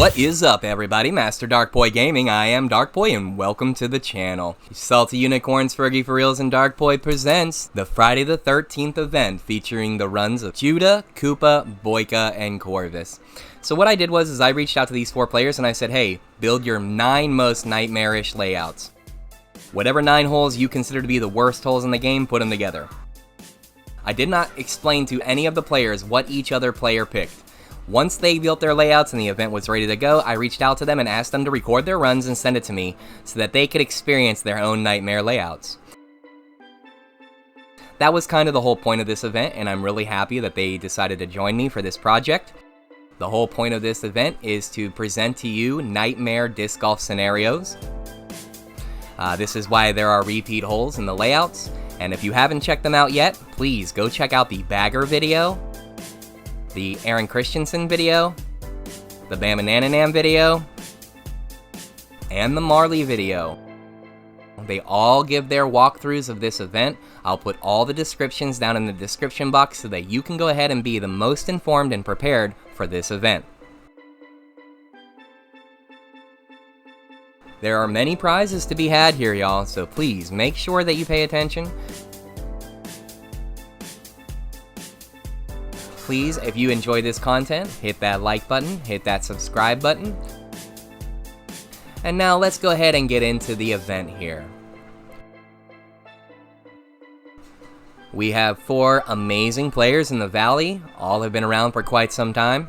What is up, everybody? Master Darkpoi Gaming. I am Darkpoi, and welcome to the channel. Salty Unicorns, Fergie4RLZ, and Darkpoi presents the Friday the 13th event featuring the runs of Judah, Koopa, Boyka, and Corvus. So what I did was I reached out to these 4 players and I said, hey, build your 9 most nightmarish layouts. Whatever 9 holes you consider to be the worst holes in the game, put them together. I did not explain to any of the players what each other player picked. Once they built their layouts and the event was ready to go, I reached out to them and asked them to record their runs and send it to me so that they could experience their own nightmare layouts. That was kind of the whole point of this event, and I'm really happy that they decided to join me for this project. The whole point of this event is to present to you nightmare disc golf scenarios. This is why there are repeat holes in the layouts, and if you haven't checked them out yet, please go check out the Bagger video, the Aaron Christensen video, the Bamanananam video, and the Marley video. They all give their walkthroughs of this event. I'll put all the descriptions down in the description box so that you can go ahead and be the most informed and prepared for this event. There are many prizes to be had here, y'all, so please make sure that you pay attention. Please, if you enjoy this content, hit that like button, hit that subscribe button. And now let's go ahead and get into the event here. We have 4 amazing players in the Valley. All have been around for quite some time.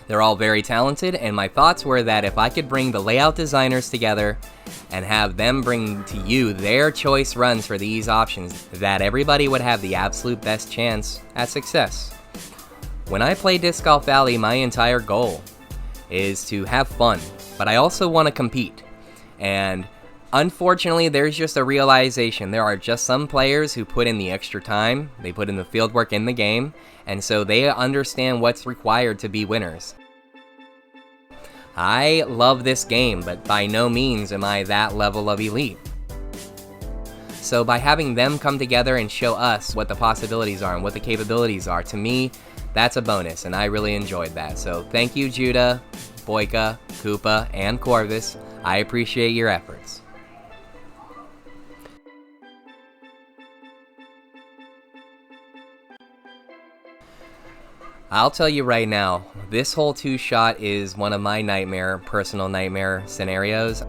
They're all very talented, and my thoughts were that if I could bring the layout designers together and have them bring to you their choice runs for these options, that everybody would have the absolute best chance at success. When I play Disc Golf Valley, my entire goal is to have fun, but I also want to compete. And unfortunately, there's just a realization. There are just some players who put in the extra time, they put in the field work in the game, and so they understand what's required to be winners. I love this game, but by no means am I that level of elite. So by having them come together and show us what the possibilities are and what the capabilities are, to me, that's a bonus, and I really enjoyed that. So thank you, Judah, Boyka, Koopa, and Corvus. I appreciate your efforts. I'll tell you right now, this whole 2-shot is one of my personal nightmare scenarios.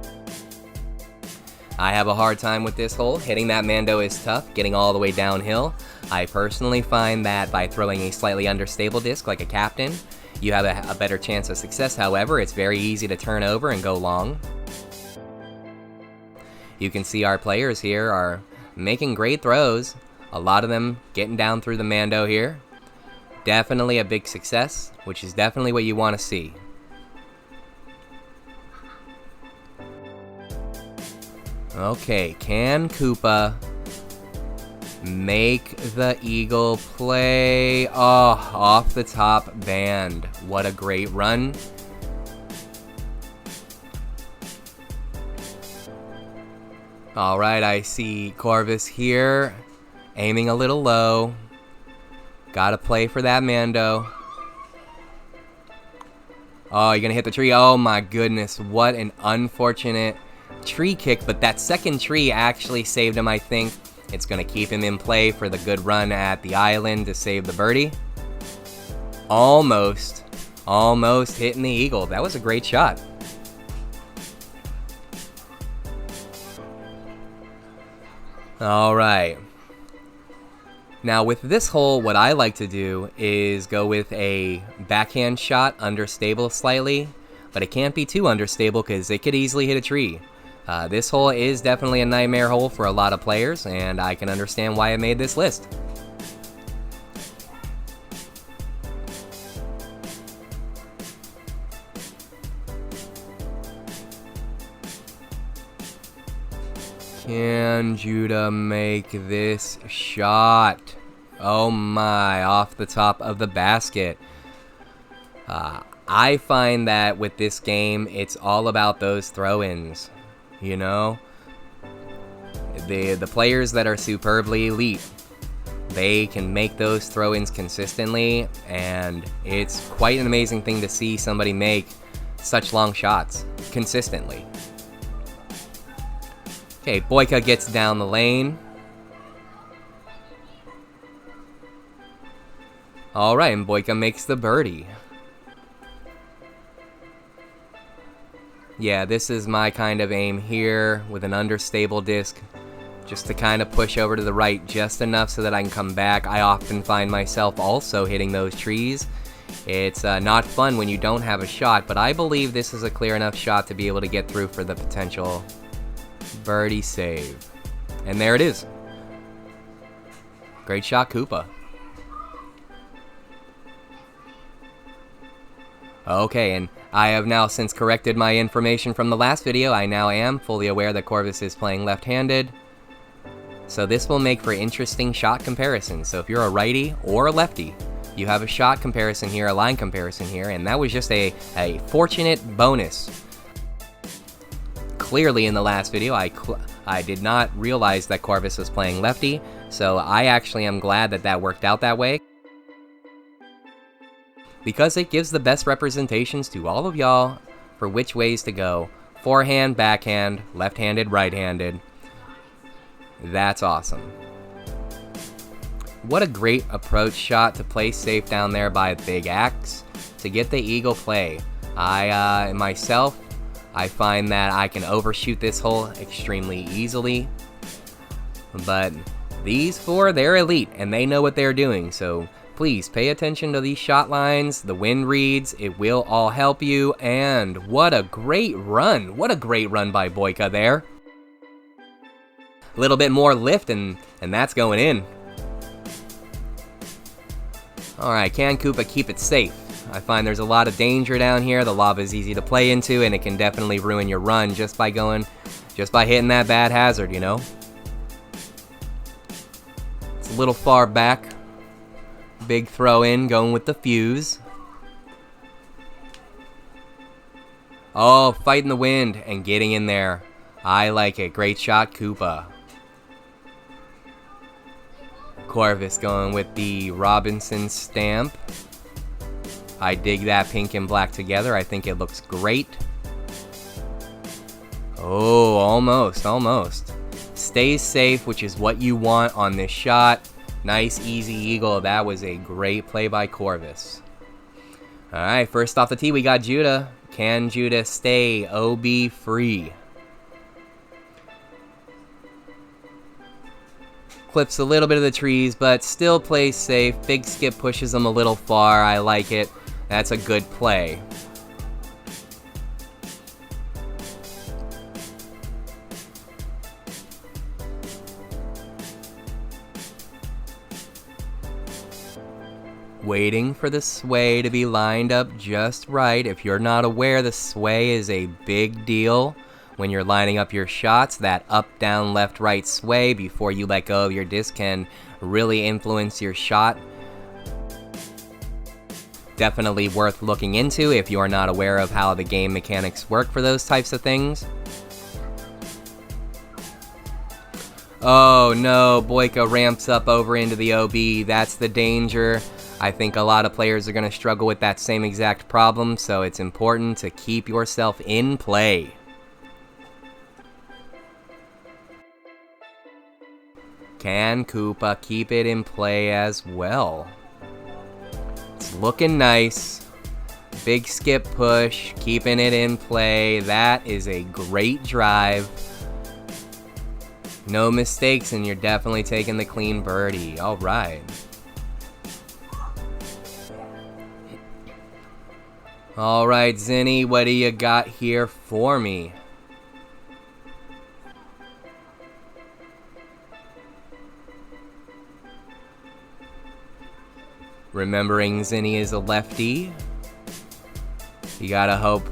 I have a hard time with this hole. Hitting that Mando is tough, getting all the way downhill. I personally find that by throwing a slightly understable disc like a captain, you have a better chance of success. However, it's very easy to turn over and go long. You can see our players here are making great throws. A lot of them getting down through the Mando here. Definitely a big success, which is definitely what you want to see. Okay, can Koopa make the eagle play? Oh, off the top band. What a great run. Alright, I see Corvus here, aiming a little low. Gotta play for that Mando. Oh, you're gonna hit the tree. Oh my goodness, what an unfortunate tree kick, but that second tree actually saved him, I think. It's gonna keep him in play for the good run at the island to save the birdie. Almost hitting the eagle. That was a great shot. Alright. Now with this hole, what I like to do is go with a backhand shot, understable slightly, but it can't be too understable because it could easily hit a tree. This hole is definitely a nightmare hole for a lot of players, and I can understand why I made this list. Can Judah make this shot? Oh my, off the top of the basket. I find that with this game, it's all about those throw-ins, you know? The players that are superbly elite they can make those throw-ins consistently, and it's quite an amazing thing to see somebody make such long shots consistently. Okay, Boyka gets down the lane. Alright, and Boyka makes the birdie. Yeah, this is my kind of aim here with an understable disc. Just to kind of push over to the right just enough so that I can come back. I often find myself also hitting those trees. It's not fun when you don't have a shot, but I believe this is a clear enough shot to be able to get through for the potential birdie save. And there it is. Great shot, Koopa. Okay, and I have now since corrected my information from the last video. I now am fully aware that Corvus is playing left-handed. So this will make for interesting shot comparisons. So if you're a righty or a lefty, you have a shot comparison here, a line comparison here, and that was just a fortunate bonus. Clearly in the last video, I did not realize that Corvus was playing lefty, so I actually am glad that that worked out that way, because it gives the best representations to all of y'all for which ways to go. Forehand, backhand, left-handed, right-handed. That's awesome. What a great approach shot to play safe down there by Big Axe to get the eagle play. Myself, I find that I can overshoot this hole extremely easily. But these four, they're elite and they know what they're doing. So please pay attention to these shot lines, the wind reads, it will all help you. And what a great run. What a great run by Boyka there. A little bit more lift and that's going in. Alright, can Koopa keep it safe? I find there's a lot of danger down here. The lava is easy to play into and it can definitely ruin your run just by hitting that bad hazard, you know? It's a little far back. Big throw in, going with the fuse. Oh, fighting the wind and getting in there. I like it. Great shot, Koopa. Corvus going with the Robinson stamp. I dig that pink and black together. I think it looks great. Oh, almost. Stays safe, which is what you want on this shot. Nice, easy eagle. That was a great play by Corvus. Alright, first off the tee, we got Judah. Can Judah stay OB free? Clips a little bit of the trees, but still plays safe. Big skip pushes him a little far. I like it. That's a good play. Waiting for the sway to be lined up just right. If you're not aware, the sway is a big deal. When you're lining up your shots, that up, down, left, right sway before you let go of your disc can really influence your shot. Definitely worth looking into if you are not aware of how the game mechanics work for those types of things. Oh no, Boyka ramps up over into the OB. That's the danger. I think a lot of players are going to struggle with that same exact problem, so it's important to keep yourself in play. Can Koopa keep it in play as well? It's looking nice. Big skip push, keeping it in play. That is a great drive. No mistakes, and you're definitely taking the clean birdie. All right. All right, Zinni, what do you got here for me? Remembering Zinni is a lefty. You gotta hope.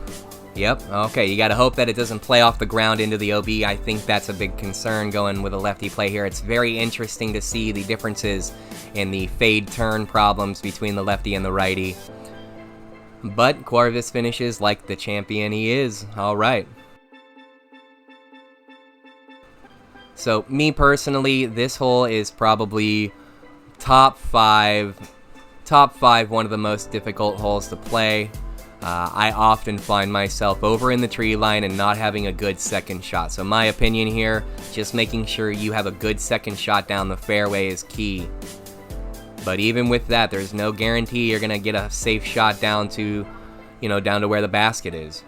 Yep, okay, you gotta hope that it doesn't play off the ground into the OB. I think that's a big concern going with a lefty play here. It's very interesting to see the differences in the fade turn problems between the lefty and the righty. But Corvus finishes like the champion he is. Alright. So, me personally, this hole is probably top five, one of the most difficult holes to play. I often find myself over in the tree line and not having a good second shot. So my opinion here, just making sure you have a good second shot down the fairway is key. But even with that, there's no guarantee you're gonna get a safe shot down to, down to where the basket is.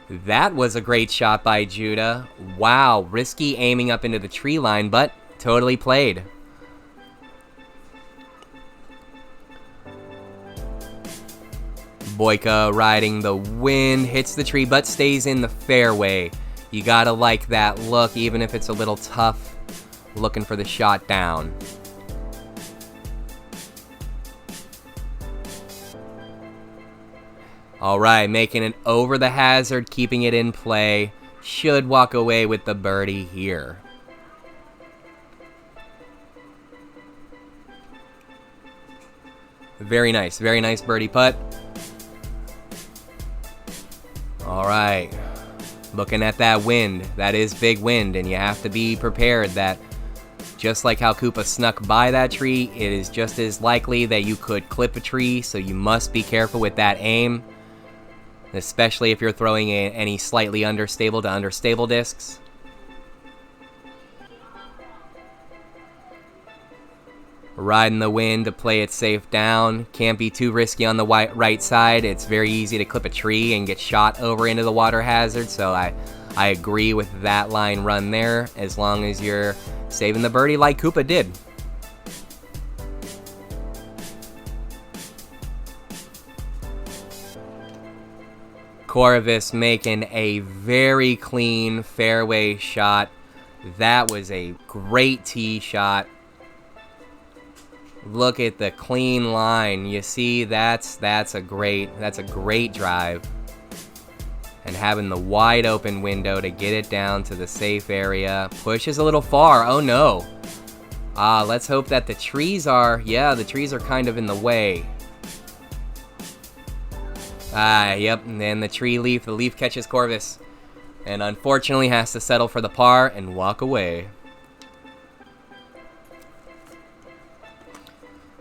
That was a great shot by Judah. Wow, risky aiming up into the tree line, but totally played. Boyka riding the wind, hits the tree, but stays in the fairway. You gotta like that look, even if it's a little tough, looking for the shot down. Alright, making it over the hazard, keeping it in play. Should walk away with the birdie here. Very nice birdie putt. Alright, looking at that wind. That is big wind, and you have to be prepared that just like how Koopa snuck by that tree, it is just as likely that you could clip a tree, so you must be careful with that aim, especially if you're throwing any slightly understable to understable discs. Riding the wind to play it safe down. Can't be too risky on the right side. It's very easy to clip a tree and get shot over into the water hazard, so I agree with that line run there, as long as you're saving the birdie like Koopa did. Corvus making a very clean fairway shot. That was a great tee shot. Look at the clean line. You see, that's a great drive. And having the wide open window to get it down to the safe area. Pushes a little far. Oh no. Let's hope that the trees are kind of in the way. Yep, and then the leaf catches Corvus. And unfortunately has to settle for the par and walk away.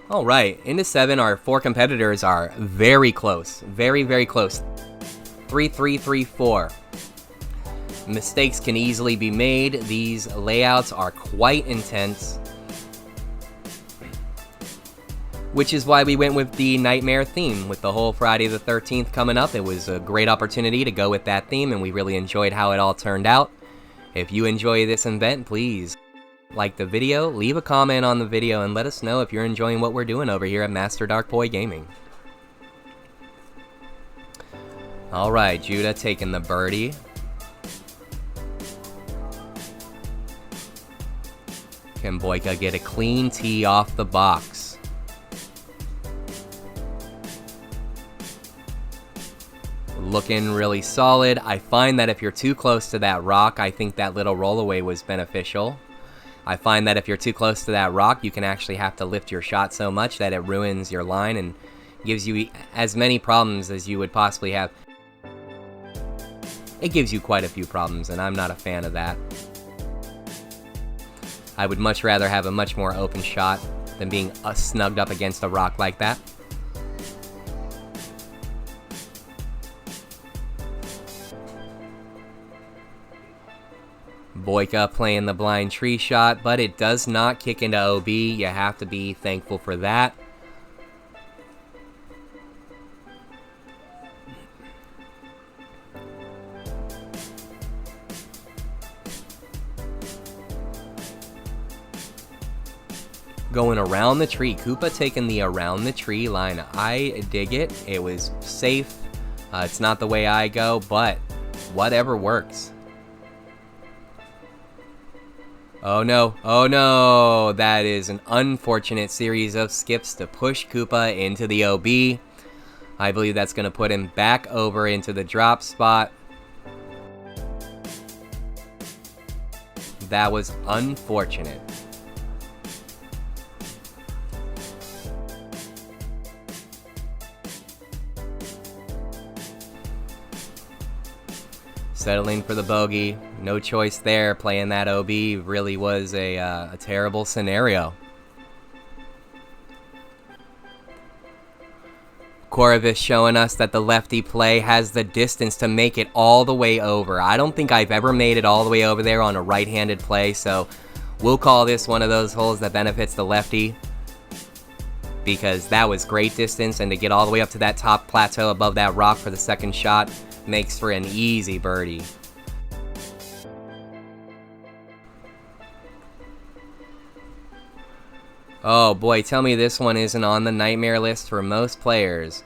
Alright, into 7, our 4 competitors are very close. Very, very close. 3-3-3-4. Mistakes can easily be made. These layouts are quite intense. Which is why we went with the Nightmare theme. With the whole Friday the 13th coming up, it was a great opportunity to go with that theme, and we really enjoyed how it all turned out. If you enjoy this event, please like the video, leave a comment on the video, and let us know if you're enjoying what we're doing over here at Master Darkpoi Gaming. Alright, Judah taking the birdie. Can Boyka get a clean tee off the box? Looking really solid. I find that if you're too close to that rock, I think that little rollaway was beneficial. I find that if you're too close to that rock, you can actually have to lift your shot so much that it ruins your line and gives you as many problems as you would possibly have. It gives you quite a few problems, and I'm not a fan of that. I would much rather have a much more open shot than being snugged up against a rock like that. Boyka playing the blind tree shot, but it does not kick into OB. You have to be thankful for that. Going around the tree. Koopa taking the around the tree line. I dig it. It was safe. It's not the way I go, but whatever works. Oh no, oh no, that is an unfortunate series of skips to push Koopa into the OB. I believe that's going to put him back over into the drop spot. That was unfortunate. settling for the bogey. No choice there. Playing that OB really was a terrible scenario. Corvus showing us that the lefty play has the distance to make it all the way over. I don't think I've ever made it all the way over there on a right-handed play, so we'll call this one of those holes that benefits the lefty, because that was great distance, and to get all the way up to that top plateau above that rock for the second shot makes for an easy birdie. Oh boy, tell me this one isn't on the nightmare list for most players.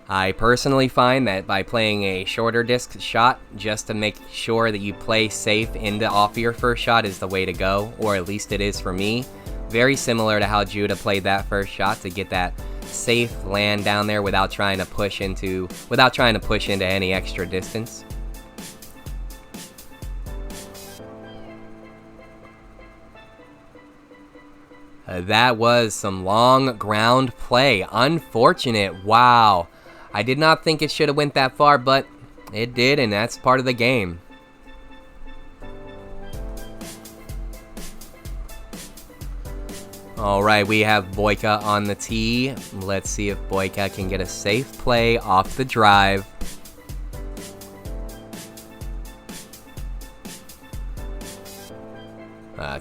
I personally find that by playing a shorter disc shot just to make sure that you play safe off your first shot is the way to go, or at least it is for me. Very similar to how Judah played that first shot to get that safe land down there without trying to push into any extra distance. That was some long ground play. Unfortunate. Wow. I did not think it should have went that far, but it did, and that's part of the game. Alright, we have Boyka on the tee. Let's see if Boyka can get a safe play off the drive.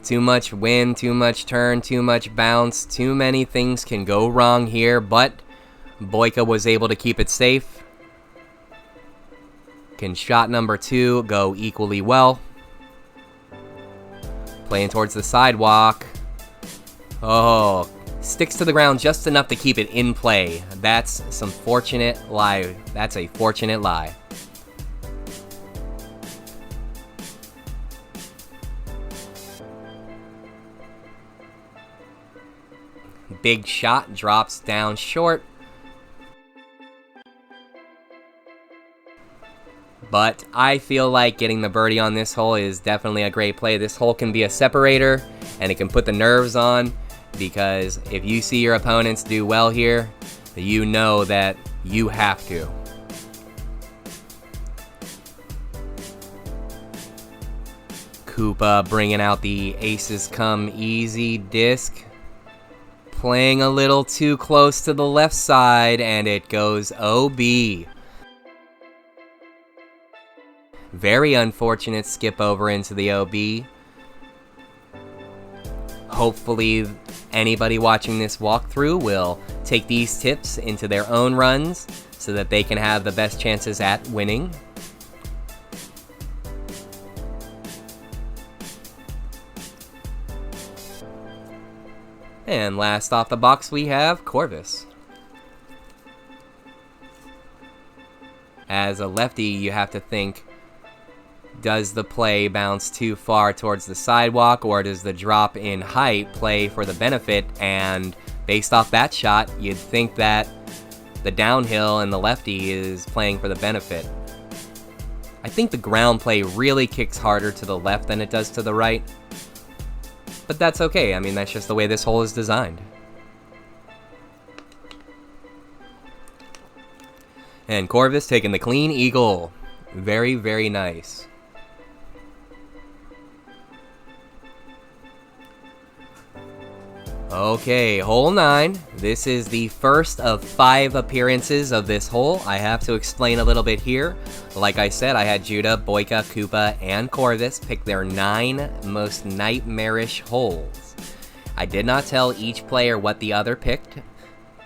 Too much wind, too much turn, too much bounce, too many things can go wrong here, but Boyka was able to keep it safe. Can shot number 2 go equally well? Playing towards the sidewalk. Oh, sticks to the ground just enough to keep it in play. That's some fortunate lie. That's a fortunate lie. Big shot drops down short. But I feel like getting the birdie on this hole is definitely a great play. This hole can be a separator, and it can put the nerves on, because if you see your opponents do well here, you know that you have to. Koopa bringing out the aces come easy disc. Playing a little too close to the left side, and it goes OB. Very unfortunate skip over into the OB. Hopefully anybody watching this walkthrough will take these tips into their own runs so that they can have the best chances at winning. And last off the box we have Corvus. As a lefty, you have to think, does the play bounce too far towards the sidewalk, or does the drop in height play for the benefit? And based off that shot, you'd think that the downhill and the lefty is playing for the benefit. I think the ground play really kicks harder to the left than it does to the right. But that's okay. I mean, that's just the way this hole is designed. And Corvus taking the clean eagle. Very, very nice. Okay, hole 9. This is the first of 5 appearances of this hole. I have to explain a little bit here. Like I said, I had Judah, Boyka, Koopa, and Corvus pick their 9 most nightmarish holes. I did not tell each player what the other picked,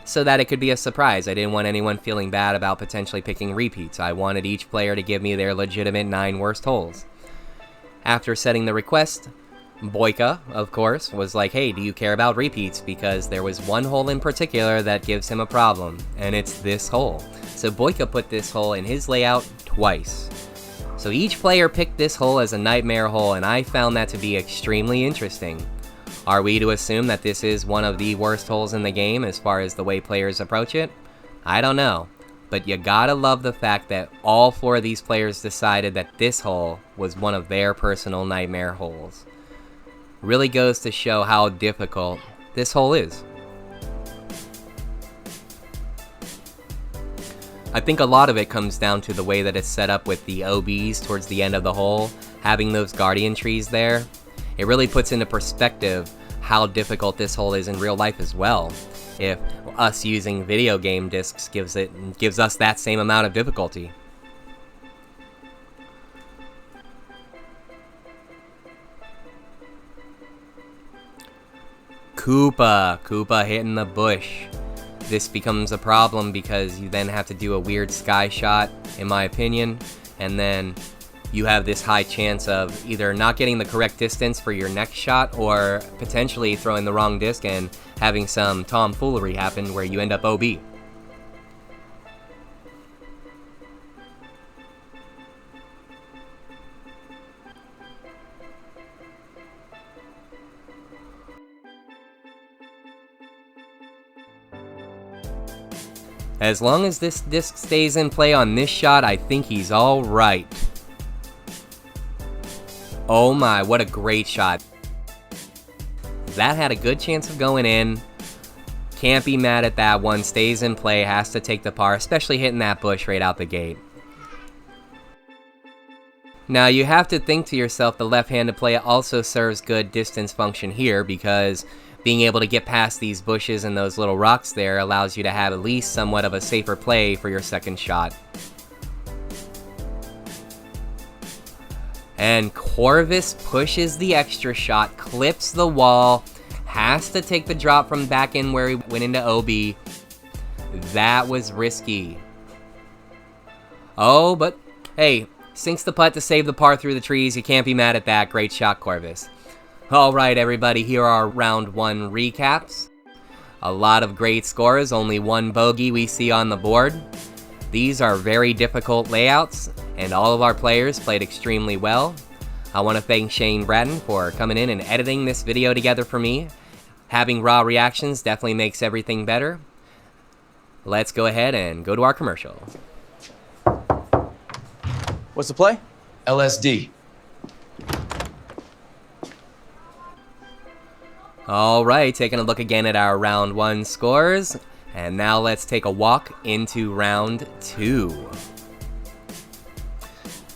so that it could be a surprise. I didn't want anyone feeling bad about potentially picking repeats. I wanted each player to give me their legitimate 9 worst holes. After setting the request, Boyka, of course, was like, hey, do you care about repeats? Because there was one hole in particular that gives him a problem, and it's this hole. So Boyka put this hole in his layout twice. So each player picked this hole as a nightmare hole, and I found that to be extremely interesting. Are we to assume that this is one of the worst holes in the game as far as the way players approach it? I don't know. But you gotta love the fact that all 4 of these players decided that this hole was one of their personal nightmare holes. Really goes to show how difficult this hole is. I think a lot of it comes down to the way that it's set up with the OBs towards the end of the hole, having those guardian trees there. It really puts into perspective how difficult this hole is in real life as well. If us using video game discs gives us that same amount of difficulty. Koopa hitting the bush. This becomes a problem because you then have to do a weird sky shot, in my opinion, and then you have this high chance of either not getting the correct distance for your next shot or potentially throwing the wrong disc and having some tomfoolery happen where you end up OB. As long as this disc stays in play on this shot, I think he's all right. Oh my, what a great shot. That had a good chance of going in. Can't be mad at that one. Stays in play, has to take the par, especially hitting that bush right out the gate. Now you have to think to yourself, the left-handed play also serves good distance function here, because being able to get past these bushes and those little rocks there allows you to have at least somewhat of a safer play for your second shot. And Corvus pushes the extra shot, clips the wall, has to take the drop from back in where he went into OB. That was risky. Oh, but hey, sinks the putt to save the par through the trees. You can't be mad at that. Great shot, Corvus. Alright everybody, here are round 1 recaps. A lot of great scores, only one bogey we see on the board. These are very difficult layouts, and all of our players played extremely well. I want to thank Shane Bratton for coming in and editing this video together for me. Having raw reactions definitely makes everything better. Let's go ahead and go to our commercial. What's the play? LSD. Alright, taking a look again at our round 1 scores, and now let's take a walk into round 2.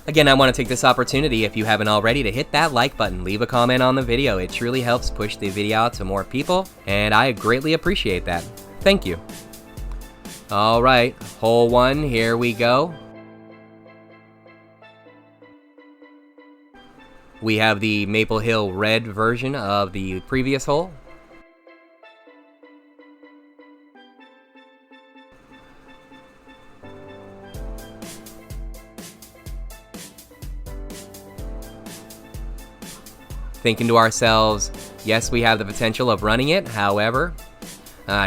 Again, I want to take this opportunity, if you haven't already, to hit that like button, leave a comment on the video. It truly helps push the video out to more people, and I greatly appreciate that. Thank you. Alright, hole 1, here we go. We have the Maple Hill red version of the previous hole. Thinking to ourselves, yes, we have the potential of running it. However,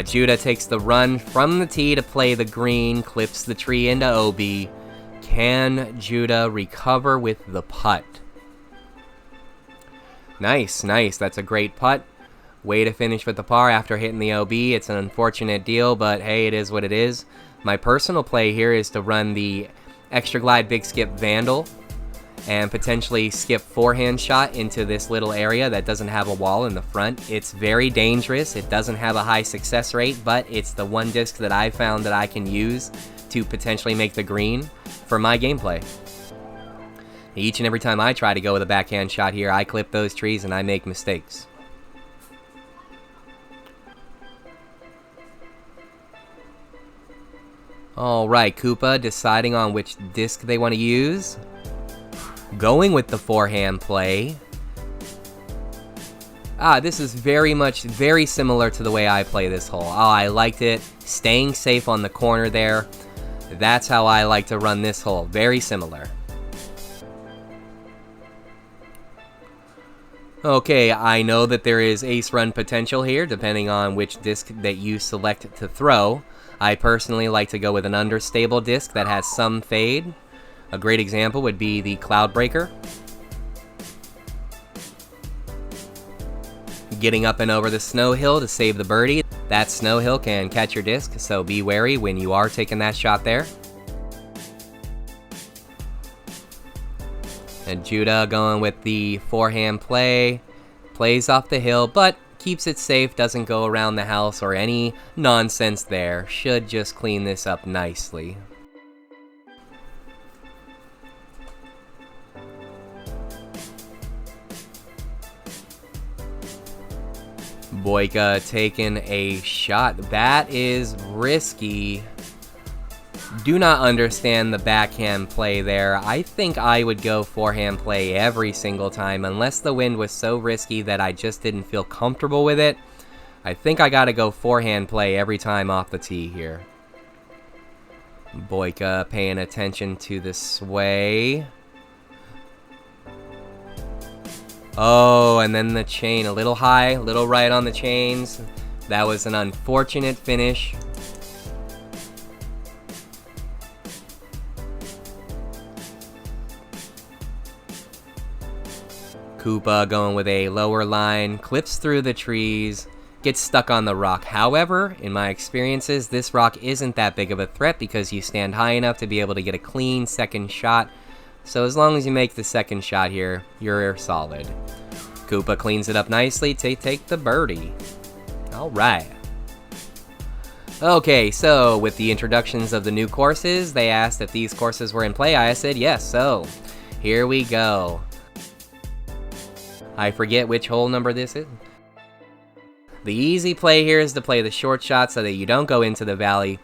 Judah takes the run from the tee to play the green, clips the tree into OB. Can Judah recover with the putt? Nice, nice. That's a great putt. Way to finish with the par after hitting the OB. It's an unfortunate deal, but hey, it is what it is. My personal play here is to run the Extra Glide Big Skip Vandal and potentially skip forehand shot into this little area that doesn't have a wall in the front. It's very dangerous. It doesn't have a high success rate, but it's the one disc that I found that I can use to potentially make the green for my gameplay. Each and every time I try to go with a backhand shot here, I clip those trees and I make mistakes. Alright, Koopa deciding on which disc they want to use. Going with the forehand play. This is very similar to the way I play this hole. I liked it. Staying safe on the corner there. That's how I like to run this hole. Very similar. Okay, I know that there is ace run potential here, depending on which disc that you select to throw. I personally like to go with an understable disc that has some fade. A great example would be the Cloudbreaker. Getting up and over the snow hill to save the birdie. That snow hill can catch your disc, so be wary when you are taking that shot there. And Judah going with the forehand play, plays off the hill, but keeps it safe, doesn't go around the house or any nonsense there. Should just clean this up nicely. Boyka taking a shot. That is risky. Do not understand the backhand play there. I think I would go forehand play every single time unless the wind was so risky that I just didn't feel comfortable with it. I think I gotta go forehand play every time off the tee here. Boyka paying attention to the sway. Oh, and then the chain a little high, a little right on the chains. That was an unfortunate finish. Koopa going with a lower line, clips through the trees, gets stuck on the rock. However, in my experiences, this rock isn't that big of a threat because you stand high enough to be able to get a clean second shot. So as long as you make the second shot here, you're solid. Koopa cleans it up nicely to take the birdie. Alright. Okay, so with the introductions of the new courses, they asked if these courses were in play. I said yes, so here we go. I forget which hole number this is. The easy play here is to play the short shot so that you don't go into the valley,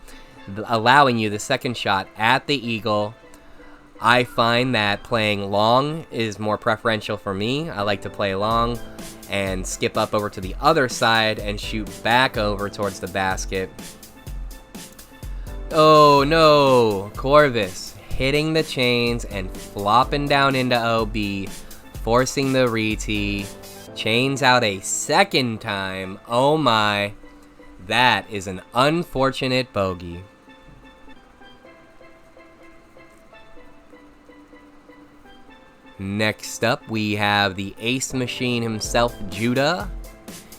allowing you the second shot at the eagle. I find that playing long is more preferential for me. I like to play long and skip up over to the other side and shoot back over towards the basket. Oh no, Corvus hitting the chains and flopping down into OB, forcing the re-tee. Chains out a second time. Oh my, that is an unfortunate bogey. Next up, we have the ace machine himself, Judah.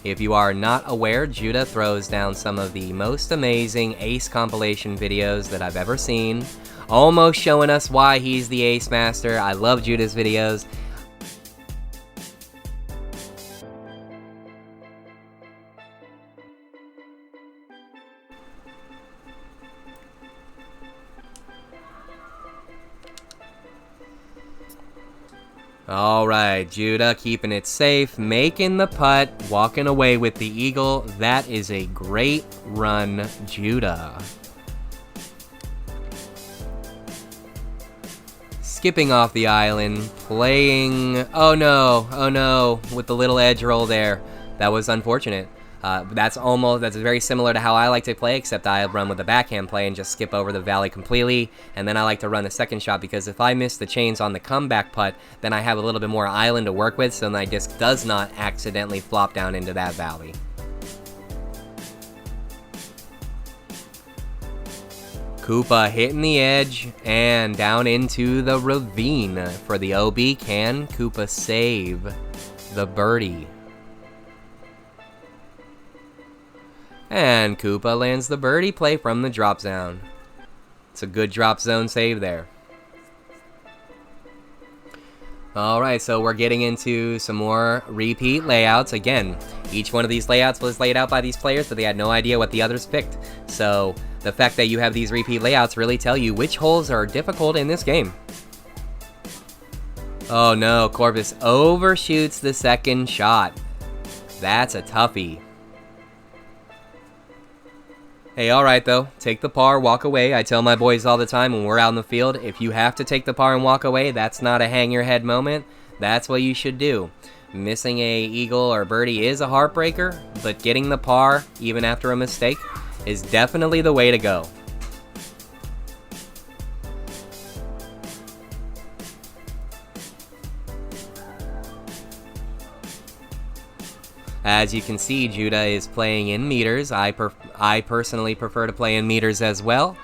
If you are not aware, Judah throws down some of the most amazing ace compilation videos that I've ever seen, almost showing us why he's the ace master. I love Judah's videos. Alright, Judah keeping it safe, making the putt, walking away with the eagle. That is a great run, Judah. Skipping off the island, playing... oh no, with the little edge roll there. That was unfortunate. That's very similar to how I like to play, except I run with the backhand play and just skip over the valley completely, and then I like to run the second shot because if I miss the chains on the comeback putt, then I have a little bit more island to work with, so my disc does not accidentally flop down into that valley. Koopa hitting the edge and down into the ravine for the OB. Can Koopa save the birdie? And Koopa lands the birdie play from the drop zone. It's a good drop zone save there. Alright, so we're getting into some more repeat layouts. Again, each one of these layouts was laid out by these players, but they had no idea what the others picked. So the fact that you have these repeat layouts really tell you which holes are difficult in this game. Oh no, Corvus overshoots the second shot. That's a toughie. Hey, alright though, take the par, walk away. I tell my boys all the time when we're out in the field, if you have to take the par and walk away, that's not a hang your head moment. That's what you should do. Missing a eagle or birdie is a heartbreaker, but getting the par, even after a mistake, is definitely the way to go. As you can see, Judah is playing in meters. I personally prefer to play in meters as well.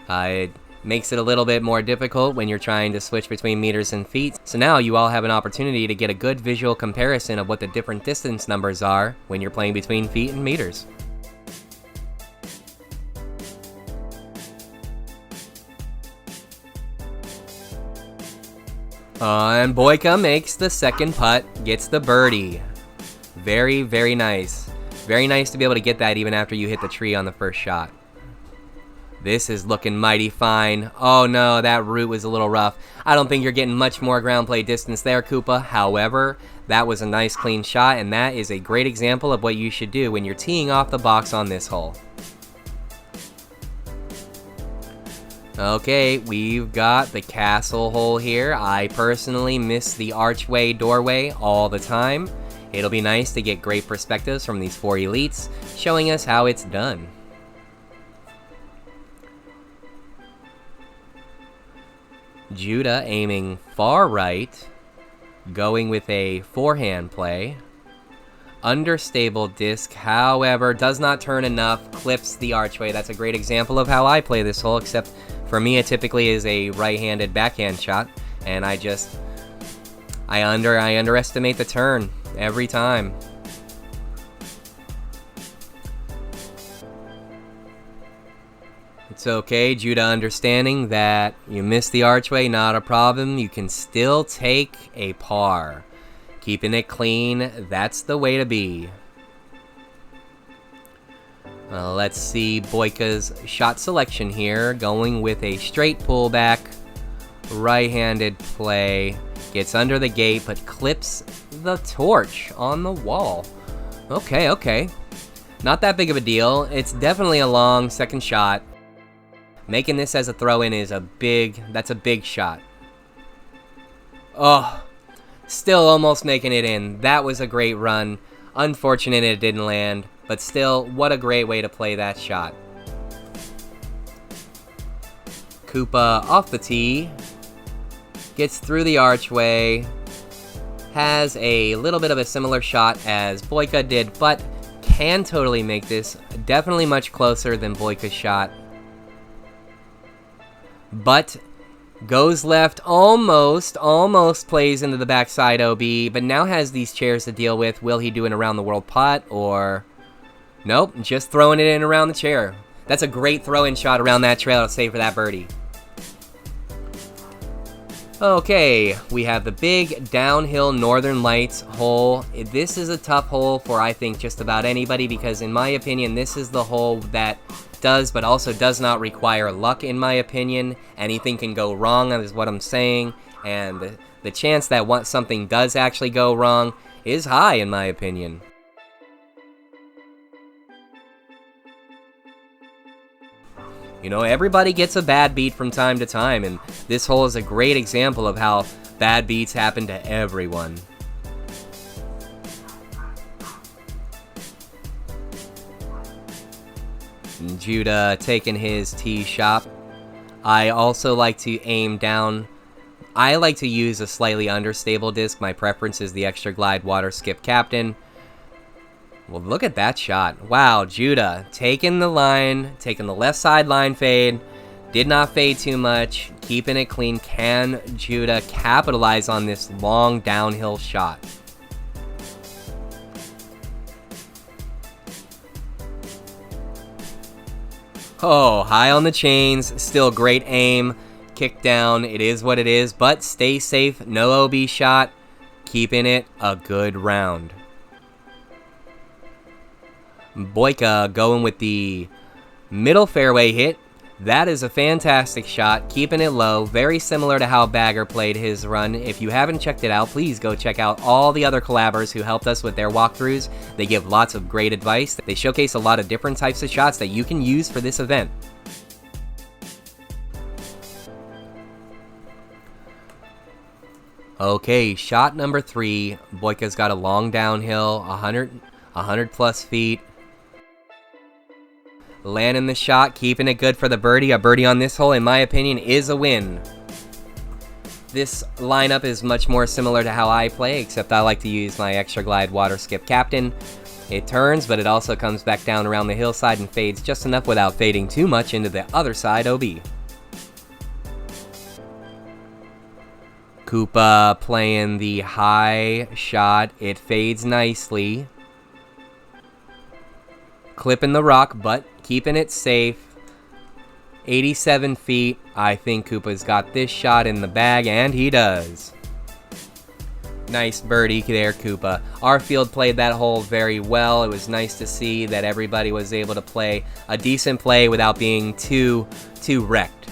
It makes it a little bit more difficult when you're trying to switch between meters and feet. So now you all have an opportunity to get a good visual comparison of what the different distance numbers are when you're playing between feet and meters. And Boyka makes the second putt, gets the birdie. Very, very nice. Very nice to be able to get that even after you hit the tree on the first shot. This is looking mighty fine. Oh no, that root was a little rough. I don't think you're getting much more ground play distance there, Koopa. However, That was a nice clean shot, and that is a great example of what you should do when you're teeing off the box on this hole. Okay, we've got the castle hole here. I personally miss the archway doorway all the time. It'll be nice to get great perspectives from these 4 elites, showing us how it's done. Judah aiming far right, going with a forehand play. Understable disc, however, does not turn enough, clips the archway. That's a great example of how I play this hole, except for me it typically is a right-handed backhand shot, and I underestimate the turn every time. It's okay, Judah understanding that you missed the archway, not a problem. You can still take a par. Keeping it clean, that's the way to be. Let's see Boyka's shot selection here. Going with a straight pullback, right-handed play. Gets under the gate, but clips the torch on the wall. Okay. Not that big of a deal. It's definitely a long second shot. Making this as a throw-in is that's a big shot. Oh, still almost making it in. That was a great run. Unfortunate it didn't land, but still, what a great way to play that shot. Koopa off the tee. Gets through the archway. Has a little bit of a similar shot as Boyka did, but can totally make this. Definitely much closer than Boyka's shot. But goes left, almost plays into the backside OB, but now has these chairs to deal with. Will he do an around the world putt, or nope, just throwing it in around the chair. That's a great throw-in shot around that trail to save for that birdie. Okay, we have the big downhill Northern Lights hole. This is a tough hole for, I think, just about anybody, because in my opinion, this is the hole that does but also does not require luck, in my opinion. Anything can go wrong, that is what I'm saying, and the chance that something does actually go wrong is high, in my opinion. You know, everybody gets a bad beat from time to time, and this hole is a great example of how bad beats happen to everyone. Judah taking his tee shot. I also like to aim down. I like to use a slightly understable disc. My preference is the Extra Glide Water Skip Captain. Well, look at that shot. Wow, Judah taking the line, taking the left side line fade. Did not fade too much. Keeping it clean. Can Judah capitalize on this long downhill shot? Oh, high on the chains. Still great aim. Kick down. It is what it is, but stay safe. No OB shot. Keeping it a good round. Boyka going with the middle fairway hit. That is a fantastic shot, keeping it low, very similar to how Bagger played his run. If you haven't checked it out, please go check out all the other collabers who helped us with their walkthroughs. They give lots of great advice. They showcase a lot of different types of shots that you can use for this event. Okay, shot number 3. Boyka's got a long downhill, 100 plus feet. Landing the shot, keeping it good for the birdie. A birdie on this hole, in my opinion, is a win. This lineup is much more similar to how I play, except I like to use my Extra Glide Water Skip Captain. It turns, but it also comes back down around the hillside and fades just enough without fading too much into the other side OB. Koopa playing the high shot. It fades nicely. Clipping the rock, but keeping it safe. 87 feet. I think Koopa's got this shot in the bag, and he does. Nice birdie there, Koopa. Our field played that hole very well. It was nice to see that everybody was able to play a decent play without being too wrecked.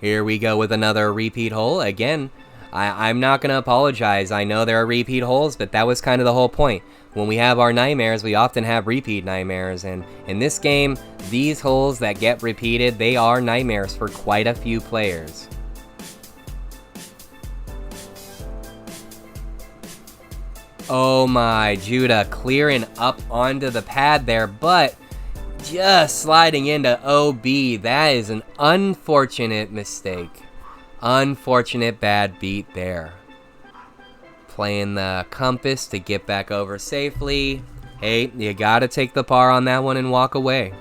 Here we go with another repeat hole. Again, I'm not going to apologize. I know there are repeat holes, but that was kind of the whole point. When we have our nightmares, we often have repeat nightmares. And in this game, these holes that get repeated, they are nightmares for quite a few players. Oh my, Judah clearing up onto the pad there, but just sliding into OB. That is an unfortunate mistake. Unfortunate bad beat there. Playing the compass to get back over safely. Hey, you gotta take the par on that one and walk away.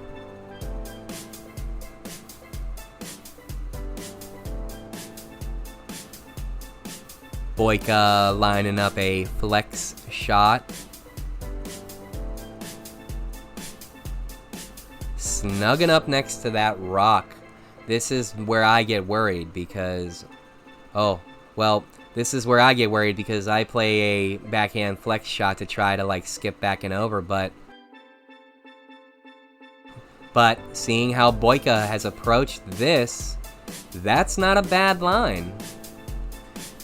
Boyka lining up a flex shot. Snugging up next to that rock. This is where I get worried because... Oh, well, this is where I get worried because I play a backhand flex shot to try to, like, skip back and over, but seeing how Boyka has approached this, that's not a bad line.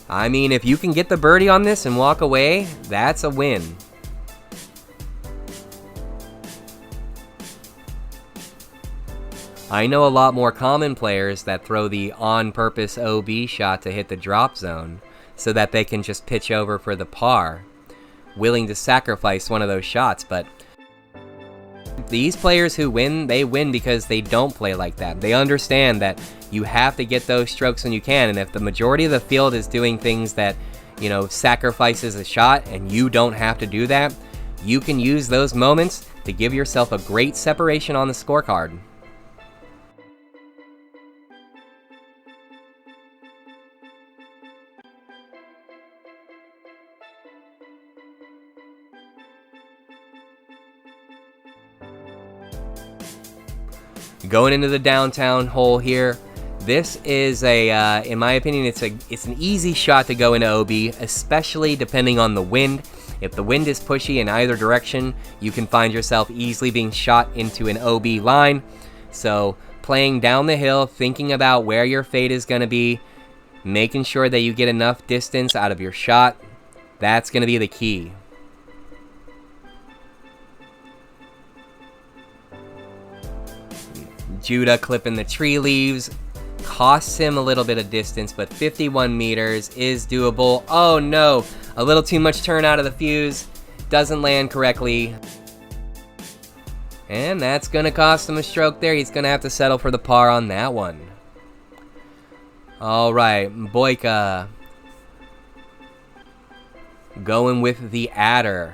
I mean, if you can get the birdie on this and walk away, that's a win. I know a lot more common players that throw the on-purpose OB shot to hit the drop zone so that they can just pitch over for the par, willing to sacrifice one of those shots, but these players who win, they win because they don't play like that. They understand that you have to get those strokes when you can, and if the majority of the field is doing things that, you know, sacrifices a shot and you don't have to do that, you can use those moments to give yourself a great separation on the scorecard. Going into the downtown hole here, this is a, in my opinion, it's an easy shot to go into OB, especially depending on the wind. If the wind is pushy in either direction, you can find yourself easily being shot into an OB line. So playing down the hill, thinking about where your fade is going to be, making sure that you get enough distance out of your shot, that's going to be the key. Judah clipping the tree leaves, costs him a little bit of distance, but 51 meters is doable. Oh no, a little too much turn out of the fuse, doesn't land correctly. And that's gonna cost him a stroke there. He's gonna have to settle for the par on that one. Alright, Boyka going with the adder.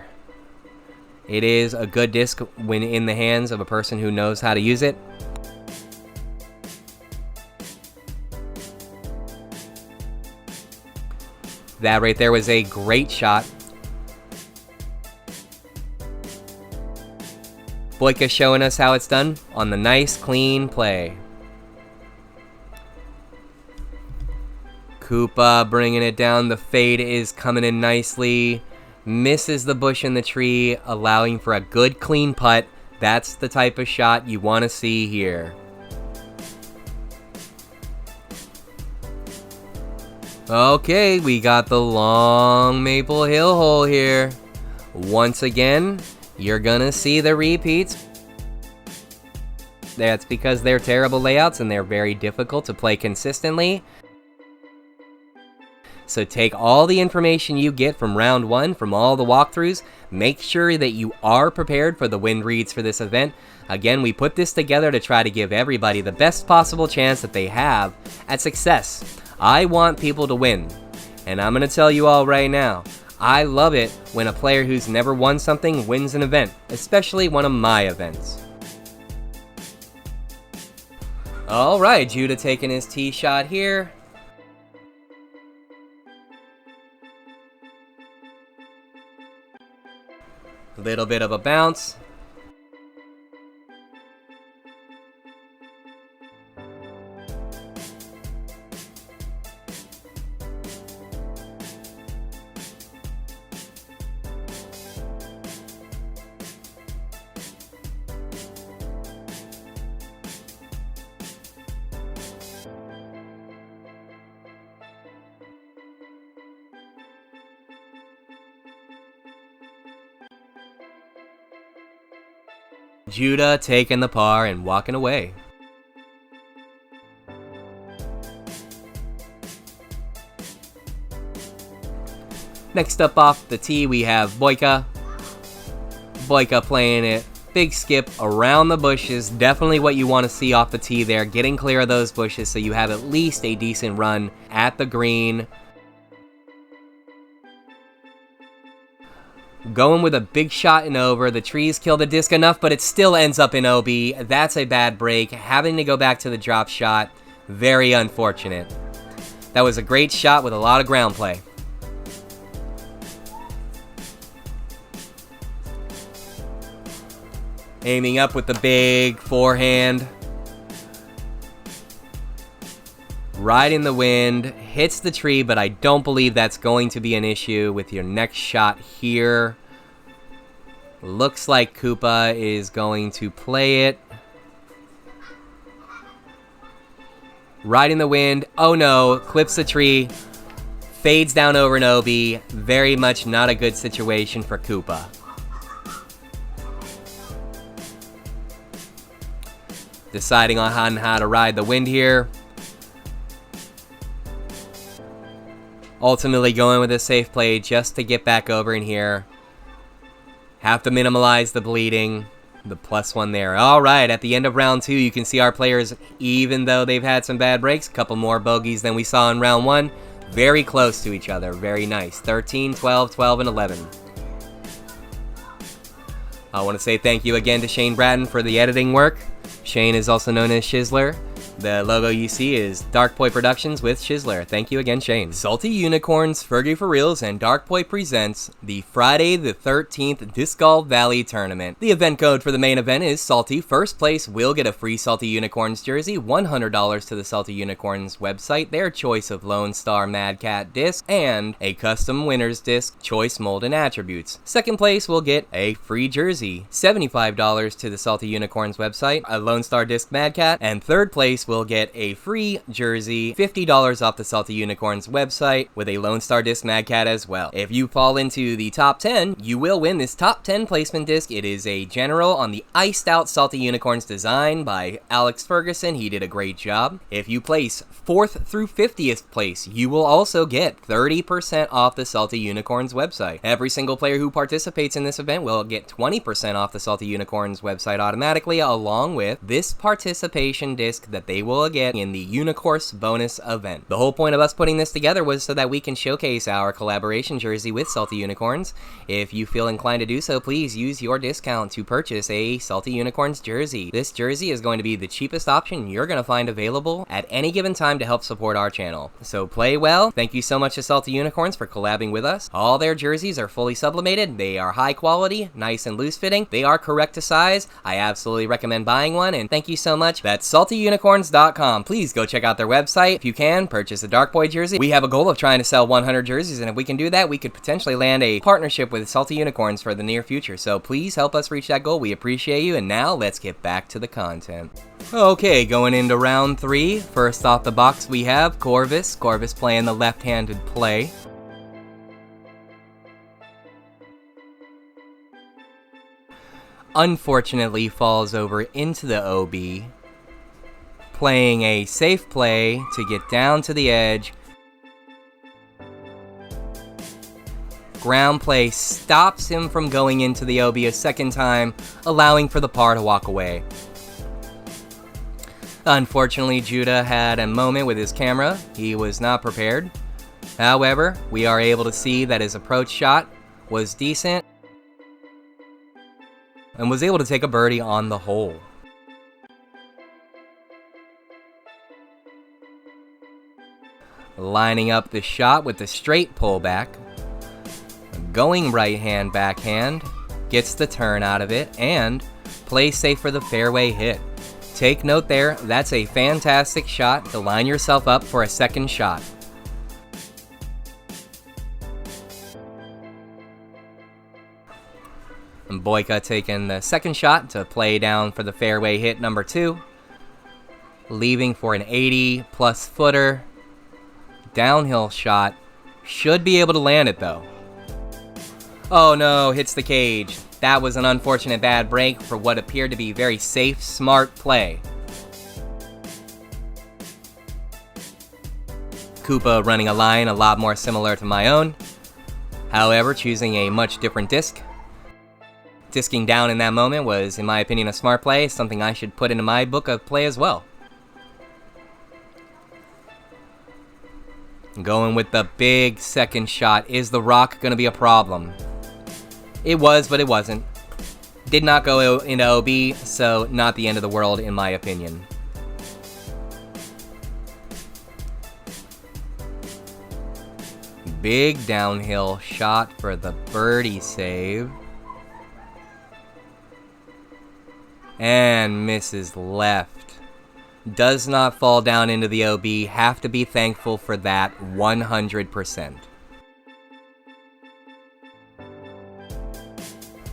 It is a good disc when in the hands of a person who knows how to use it. That right there was a great shot. Boyka showing us how it's done on the nice, clean play. Koopa bringing it down. The fade is coming in nicely. Misses the bush in the tree, allowing for a good, clean putt. That's the type of shot you want to see here. Okay, we got the long Maple Hill hole here. Once again, you're gonna see the repeats. That's because they're terrible layouts and they're very difficult to play consistently. So take all the information you get from round one, from all the walkthroughs, make sure that you are prepared for the wind reads for this event. Again, we put this together to try to give everybody the best possible chance that they have at success. I want people to win, and I'm going to tell you all right now, I love it when a player who's never won something wins an event, especially one of my events. Alright, Judah taking his tee shot here. A little bit of a bounce. Judah taking the par and walking away. Next up off the tee, we have Boyka. Boyka playing it. Big skip around the bushes. Definitely what you want to see off the tee there. Getting clear of those bushes so you have at least a decent run at the green. Going with a big shot and over. The trees kill the disc enough, but it still ends up in OB. That's a bad break. Having to go back to the drop shot. Very unfortunate. That was a great shot with a lot of ground play. Aiming up with the big forehand. Right in the wind. Hits the tree, but I don't believe that's going to be an issue with your next shot here. Looks like Koopa is going to play it. Right in the wind. Oh no, clips the tree. Fades down over an OB. Very much not a good situation for Koopa. Deciding on how to ride the wind here. Ultimately going with a safe play just to get back over in here. Have to minimize the bleeding. The +1 there. Alright, at the end of round 2, you can see our players, even though they've had some bad breaks, a couple more bogeys than we saw in round 1, very close to each other. Very nice. 13, 12, 12, and 11. I want to say thank you again to Shane Bratton for the editing work. Shane is also known as Shizzler. The logo you see is Darkpoi Productions with Shizzler. Thank you again, Shane. Salty Unicorns, Fergie4RLZ, and Darkpoi presents the Friday the 13th Disc Golf Valley Tournament. The event code for the main event is Salty. First place will get a free Salty Unicorns jersey, $100 to the Salty Unicorns website, their choice of Lone Star Mad Cat disc, and a custom winner's disc, choice mold and attributes. Second place will get a free jersey, $75 to the Salty Unicorns website, a Lone Star disc Mad Cat, and third place will get a free jersey, $50 off the Salty Unicorns website, with a Lone Star disc Mad Cat as well. If you fall into the top 10, you will win this top 10 placement disc. It is a general on the iced out Salty Unicorns design by Alex Ferguson. He did a great job. If you place 4th through 50th place, you will also get 30% off the Salty Unicorns website. Every single player who participates in this event will get 20% off the Salty Unicorns website automatically, along with this participation disc that they will get in the Unicourse bonus event. The whole point of us putting this together was so that we can showcase our collaboration jersey with Salty Unicorns. If you feel inclined to do so, please use your discount to purchase a Salty Unicorns jersey. This jersey is going to be the cheapest option you're going to find available at any given time to help support our channel. So play well. Thank you so much to Salty Unicorns for collabing with us. All their jerseys are fully sublimated. They are high quality, nice and loose fitting. They are correct to size. I absolutely recommend buying one, and thank you so much. That's saltyunicorns.com. Please go check out their website. If you can, purchase a Darkpoi jersey. We have a goal of trying to sell 100 jerseys, and if we can do that, we could potentially land a partnership with Salty Unicorns for the near future. So please help us reach that goal. We appreciate you, and now let's get back to the content. Okay, going into round 3. First off the box, we have Corvus. Corvus playing the left-handed play. Unfortunately, falls over into the OB. Playing a safe play to get down to the edge. Ground play stops him from going into the OB a second time, allowing for the par to walk away. Unfortunately, Judah had a moment with his camera. He was not prepared. However, we are able to see that his approach shot was decent and was able to take a birdie on the hole. Lining up the shot with the straight pullback. Going right hand backhand. Gets the turn out of it and plays safe for the fairway hit. Take note there, that's a fantastic shot to line yourself up for a second shot. And Boyka taking the second shot to play down for the fairway hit number 2. Leaving for an 80+ footer. Downhill shot. Should be able to land it though. Oh no, hits the cage. That was an unfortunate bad break for what appeared to be very safe, smart play. Koopa running a line a lot more similar to my own. However, choosing a much different disc. Disking down in that moment was, in my opinion, a smart play, something I should put into my book of play as well. Going with the big second shot. Is the rock going to be a problem? It was, but it wasn't. Did not go into OB, so not the end of the world in my opinion. Big downhill shot for the birdie save. And misses left. Does not fall down into the OB. Have to be thankful for that 100%.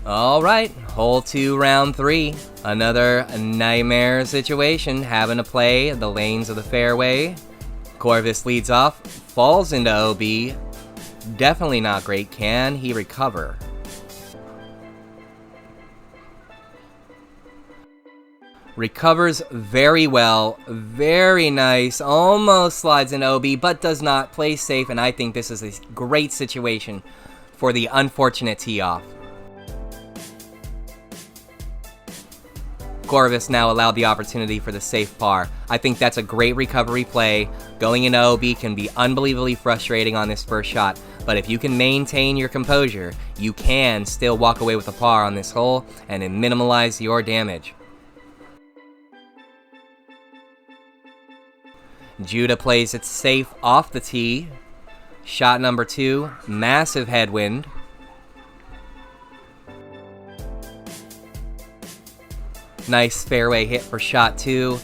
Alright, hole 2, round 3. Another nightmare situation, having to play the lanes of the fairway. Corvus leads off, falls into OB. Definitely not great. Can he recover? Recovers very well. Very nice. Almost slides in OB, but does not. Play safe, and I think this is a great situation for the unfortunate tee-off. Corvus now allowed the opportunity for the safe par. I think that's a great recovery play. Going into OB can be unbelievably frustrating on this first shot, but if you can maintain your composure, you can still walk away with a par on this hole and then minimize your damage. Judah plays it safe off the tee. Shot number 2, massive headwind. Nice fairway hit for shot 2.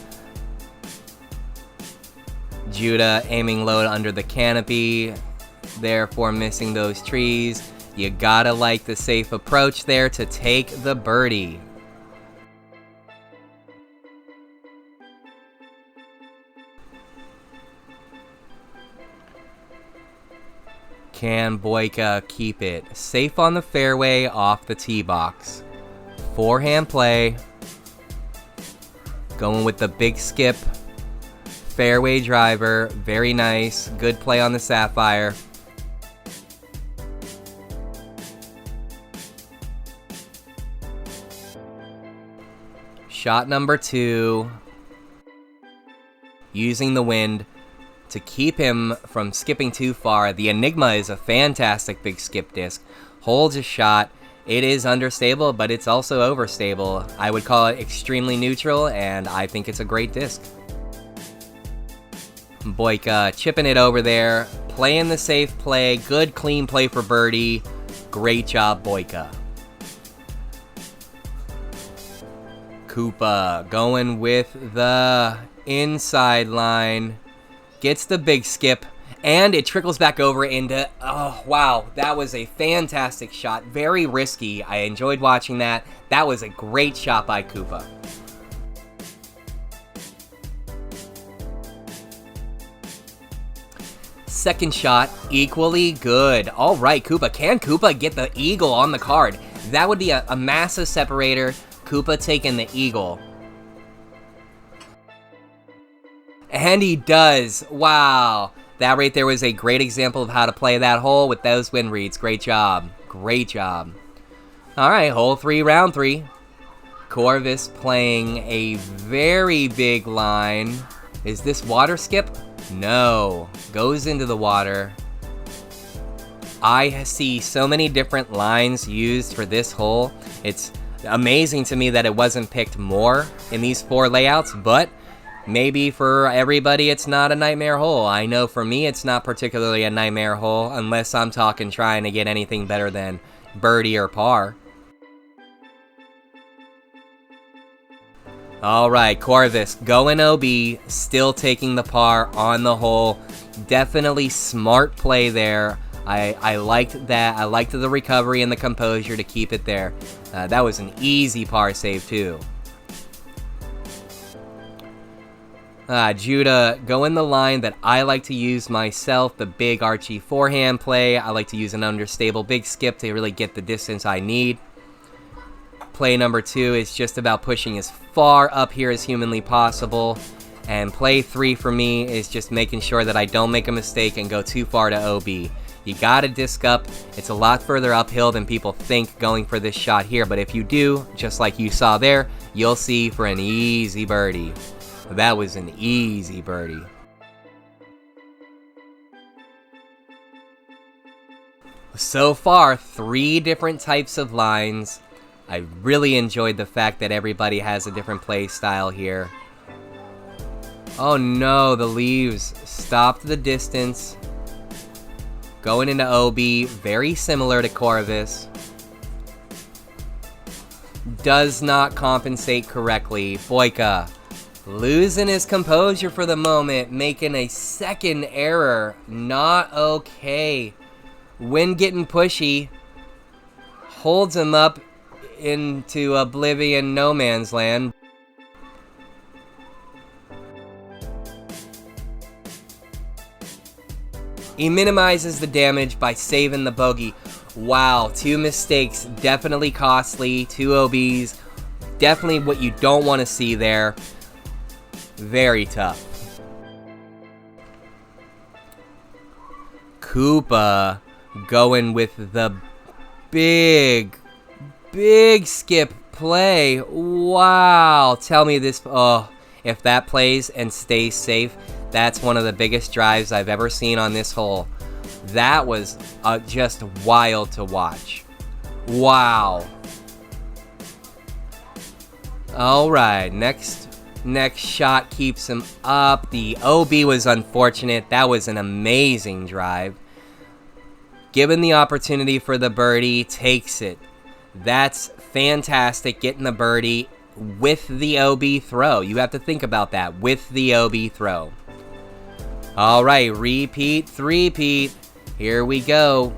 Judah aiming low under the canopy, therefore missing those trees. You gotta like the safe approach there to take the birdie. Can Boyka keep it? Safe on the fairway off the tee box. Forehand play. Going with the big skip. Fairway driver. Very nice. Good play on the Sapphire. Shot number 2. Using the wind to keep him from skipping too far. The Enigma is a fantastic big skip disc. Holds a shot. It is understable, but it's also overstable. I would call it extremely neutral, and I think it's a great disc. Boyka chipping it over there, playing the safe play, good clean play for birdie. Great job, Boyka. Koopa going with the inside line, gets the big skip, and it trickles back over into, oh wow, that was a fantastic shot. Very risky. I enjoyed watching that. That was a great shot by Koopa. Second shot, equally good. All right, Koopa. Can Koopa get the eagle on the card? That would be a massive separator. Koopa taking the eagle. And he does. Wow. That right there was a great example of how to play that hole with those wind reads. Great job. Great job. All right, hole 3, round 3. Corvus playing a very big line. Is this water skip? No. Goes into the water. I see so many different lines used for this hole. It's amazing to me that it wasn't picked more in these 4 layouts, but maybe for everybody it's not a nightmare hole. I know for me it's not particularly a nightmare hole unless I'm talking trying to get anything better than birdie or par. Alright, Corvus going OB, still taking the par on the hole. Definitely smart play there. I liked that. I liked the recovery and the composure to keep it there. That was an easy par save too. Judah, go in the line that I like to use myself, the big Archie forehand play. I like to use an understable big skip to really get the distance I need. Play number 2 is just about pushing as far up here as humanly possible. And play 3 for me is just making sure that I don't make a mistake and go too far to OB. You gotta disc up. It's a lot further uphill than people think going for this shot here, but if you do, just like you saw there, you'll see for an easy birdie. That was an easy birdie. So far, 3 different types of lines. I really enjoyed the fact that everybody has a different play style here. Oh no, the leaves stopped the distance. Going into OB, very similar to Corvus. Does not compensate correctly. Boyka losing his composure for the moment, making a second error. Not okay. Wind getting pushy. Holds him up into oblivion, no man's land. He minimizes the damage by saving the bogey. Wow, 2 mistakes, definitely costly. 2 OBs, definitely what you don't want to see there. Very tough. Koopa going with the big skip play. Wow, tell me this. Oh, if that plays and stays safe, that's one of the biggest drives I've ever seen on this hole. That was just wild to watch. Wow. All right, next shot keeps him up. The OB was unfortunate. That was an amazing drive. Given the opportunity for the birdie, takes it. That's fantastic, getting the birdie with the OB throw. You have to think about that, with the OB throw. All right, repeat, three-peat. Here we go.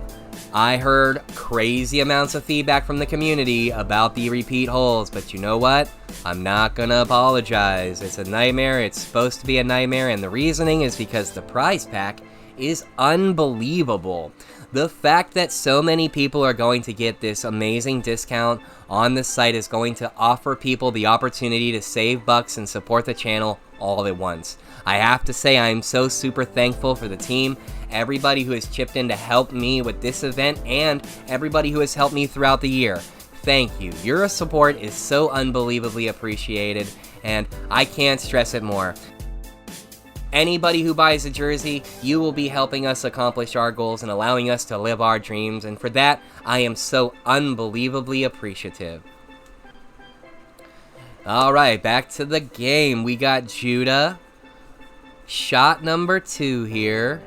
I heard crazy amounts of feedback from the community about the repeat holes, but you know what? I'm not gonna apologize. It's a nightmare. It's supposed to be a nightmare, and the reasoning is because the prize pack is unbelievable. The fact that so many people are going to get this amazing discount on the site is going to offer people the opportunity to save bucks and support the channel all at once. I have to say, I am so super thankful for the team, everybody who has chipped in to help me with this event, and everybody who has helped me throughout the year. Thank you. Your support is so unbelievably appreciated, and I can't stress it more. Anybody who buys a jersey, you will be helping us accomplish our goals and allowing us to live our dreams, and for that, I am so unbelievably appreciative. Alright, back to the game. We got Judah. Shot number 2 here.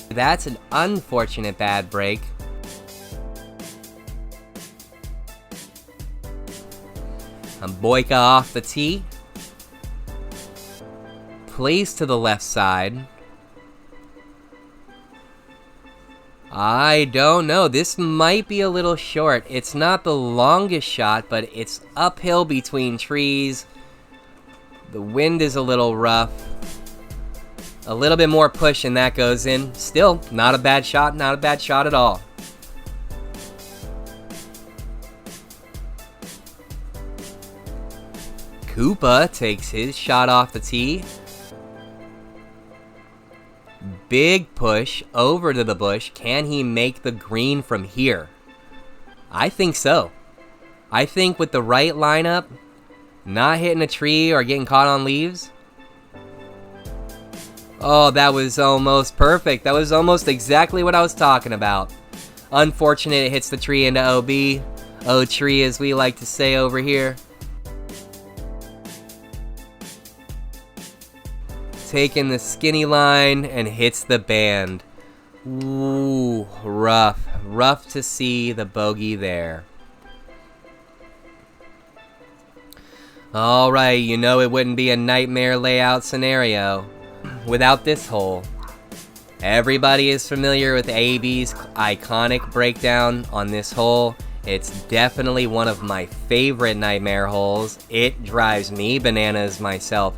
That's an unfortunate bad break. Boyka off the tee. Plays to the left side. I don't know. This might be a little short. It's not the longest shot, but it's uphill between trees. The wind is a little rough. A little bit more push and that goes in. Still, not a bad shot. Not a bad shot at all. Koopa takes his shot off the tee. Big push over to the bush. Can he make the green from here? I think so. I think with the right lineup, not hitting a tree or getting caught on leaves. Oh, that was almost perfect. That was almost exactly what I was talking about. Unfortunate it hits the tree into OB. Oh, tree as we like to say over here. Taking the skinny line and hits the band. Ooh, rough. Rough to see the bogey there. Alright, you know it wouldn't be a nightmare layout scenario without this hole. Everybody is familiar with AB's iconic breakdown on this hole. It's definitely one of my favorite nightmare holes. It drives me bananas myself.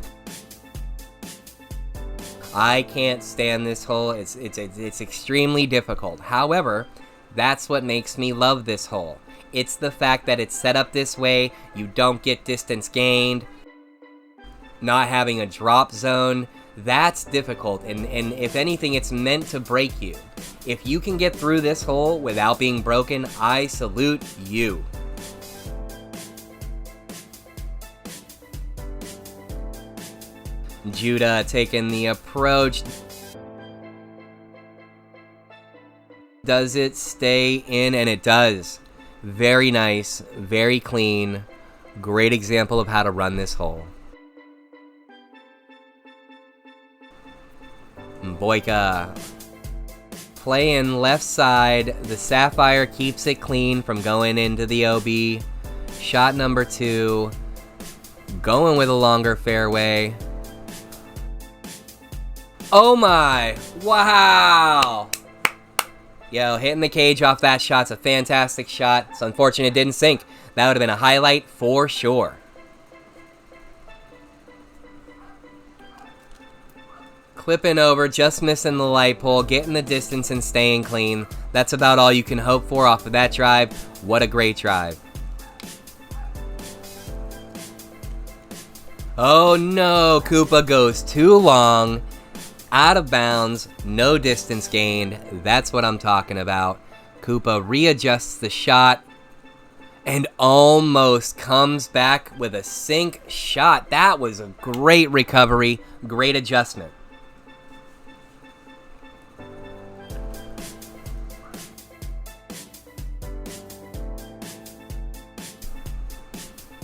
I can't stand this hole. It's extremely difficult. However, that's what makes me love this hole. It's the fact that it's set up this way. You don't get distance gained. Not having a drop zone. That's difficult, and if anything, it's meant to break you. If you can get through this hole without being broken, I salute you. Judah taking the approach. Does it stay in? And it does. Very nice, very clean. Great example of how to run this hole. Boyka. Playing left side. The Sapphire keeps it clean from going into the OB. Shot number 2. Going with a longer fairway. Oh my! Wow! Yo, hitting the cage off that shot's a fantastic shot. It's unfortunate it didn't sink. That would have been a highlight for sure. Clipping over, just missing the light pole, getting the distance and staying clean. That's about all you can hope for off of that drive. What a great drive. Oh no, Koopa goes too long. Out of bounds, no distance gained. That's what I'm talking about. Koopa readjusts the shot and almost comes back with a sink shot. That was a great recovery, great adjustment.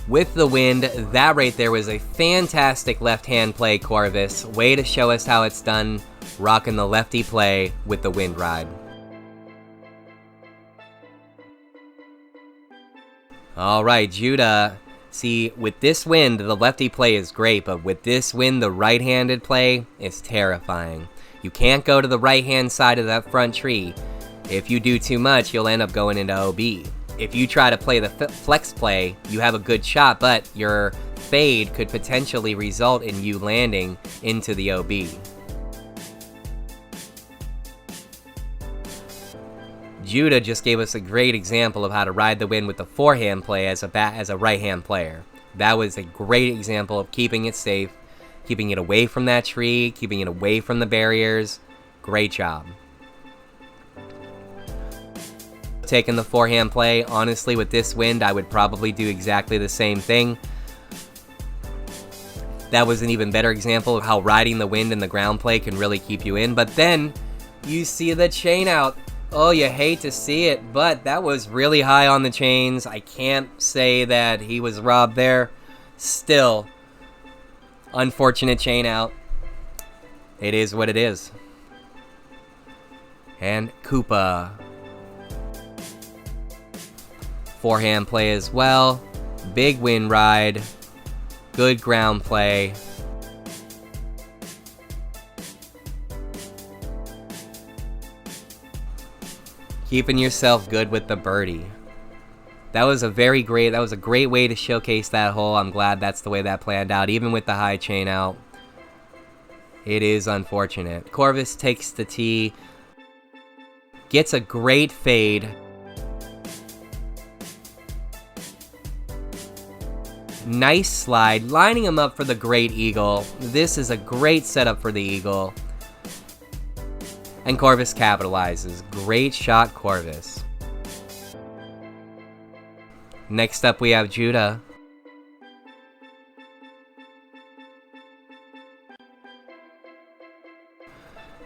With the wind, that right there was a fantastic left-hand play, Corvus. Way to show us how it's done, rocking the lefty play with the wind ride. Alright, Judah. See, with this wind, the lefty play is great, but with this wind, the right-handed play is terrifying. You can't go to the right-hand side of that front tree. If you do too much, you'll end up going into OB. If you try to play the flex play, you have a good shot, but your fade could potentially result in you landing into the OB. Judah just gave us a great example of how to ride the wind with the forehand play as a right-hand player. That was a great example of keeping it safe, keeping it away from that tree, keeping it away from the barriers. Great job. Taking the forehand play, honestly, with this wind, I would probably do exactly the same thing. That was an even better example of how riding the wind and the ground play can really keep you in. But then you see the chain out. Oh, you hate to see it, but that was really high on the chains. I can't say that he was robbed there. Still, unfortunate chain out. It is what it is. And Koopa. Forehand play as well. Big wind ride. Good ground play. Keeping yourself good with the birdie. That was a great way to showcase that hole. I'm glad that's the way that planned out, even with the high chain out. It is unfortunate. Corvus takes the tee. Gets a great fade. Nice slide, lining him up for the great eagle. This is a great setup for the eagle. And Corvus capitalizes. Great shot, Corvus. Next up, we have Judah.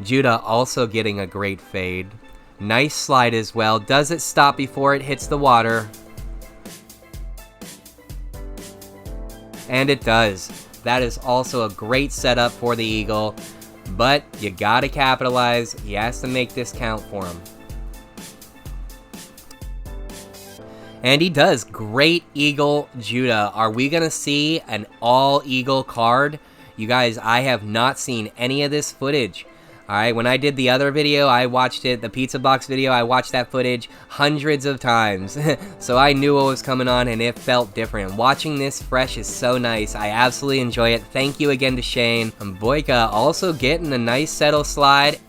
Judah also getting a great fade. Nice slide as well. Does it stop before it hits the water? And it does. That is also a great setup for the eagle. But you gotta capitalize. He has to make this count for him. And he does. Great eagle, Judah. Are we gonna see an all eagle card? You guys, I have not seen any of this footage. Alright, when I did the other video, I watched it, the pizza box video, I watched that footage hundreds of times. So I knew what was coming on and it felt different. Watching this fresh is so nice. I absolutely enjoy it. Thank you again to Shane. And Boyka also getting a nice settle slide.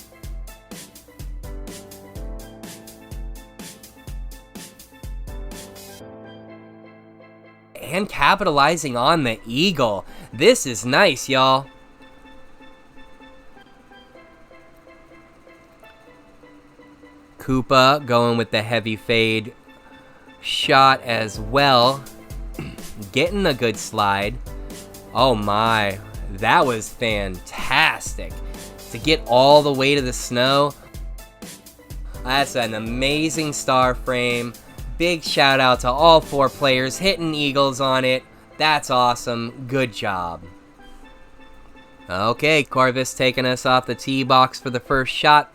And capitalizing on the eagle. This is nice, y'all. Koopa going with the heavy fade shot as well. Getting a good slide. Oh my, that was fantastic. To get all the way to the snow. That's an amazing star frame. Big shout out to all 4 players hitting eagles on it. That's awesome. Good job. Okay, Corvus taking us off the tee box for the first shot.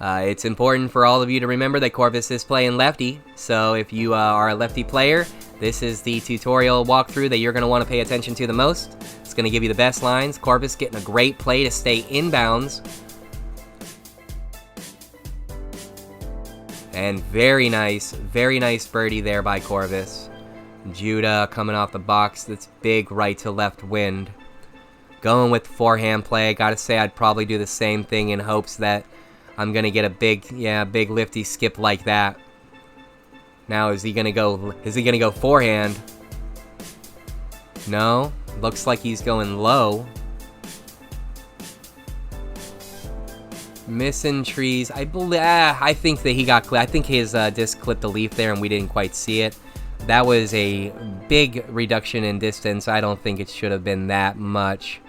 It's important for all of you to remember that Corvus is playing lefty, so if you are a lefty player, this is the tutorial walkthrough that you're going to want to pay attention to the most. It's going to give you the best lines. Corvus getting a great play to stay inbounds. And very nice birdie there by Corvus. Judah coming off the box, that's big right to left wind. Going with forehand play, gotta say I'd probably do the same thing in hopes that I'm gonna get a big lifty skip like that. Now is he gonna go forehand? No, looks like he's going low. Missing trees. I think that he got I think his disc clipped a leaf there and we didn't quite see it. That was a big reduction in distance. I don't think it should have been that much.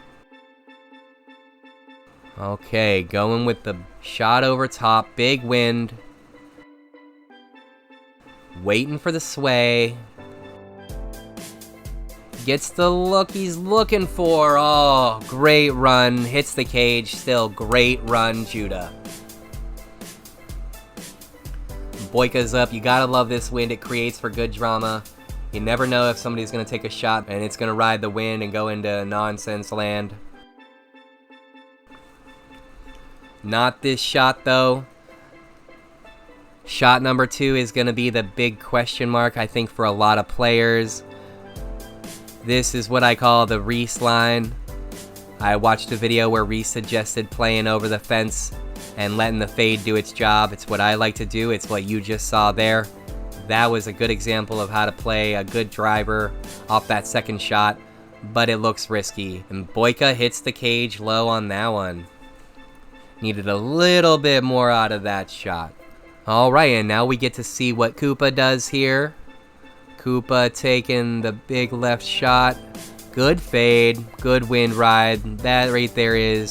Okay, going with the shot over top, big wind. Waiting for the sway. Gets the look he's looking for. Oh, great run. Hits the cage. Still great run, Judah. Boyka's up. You gotta love this wind. It creates for good drama. You never know if somebody's gonna take a shot and it's gonna ride the wind and go into nonsense land. Not this shot though. Shot number 2 is gonna be the big question mark, I think, for a lot of players. This is what I call the Reese line. I watched a video where Reese suggested playing over the fence and letting the fade do its job. It's what I like to do. It's what you just saw there. That was a good example of how to play a good driver off that second shot, but it looks risky. And Boyka hits the cage low on that one. Needed a little bit more out of that shot. Alright, and now we get to see what Koopa does here. Koopa taking the big left shot. Good fade, good wind ride. That right there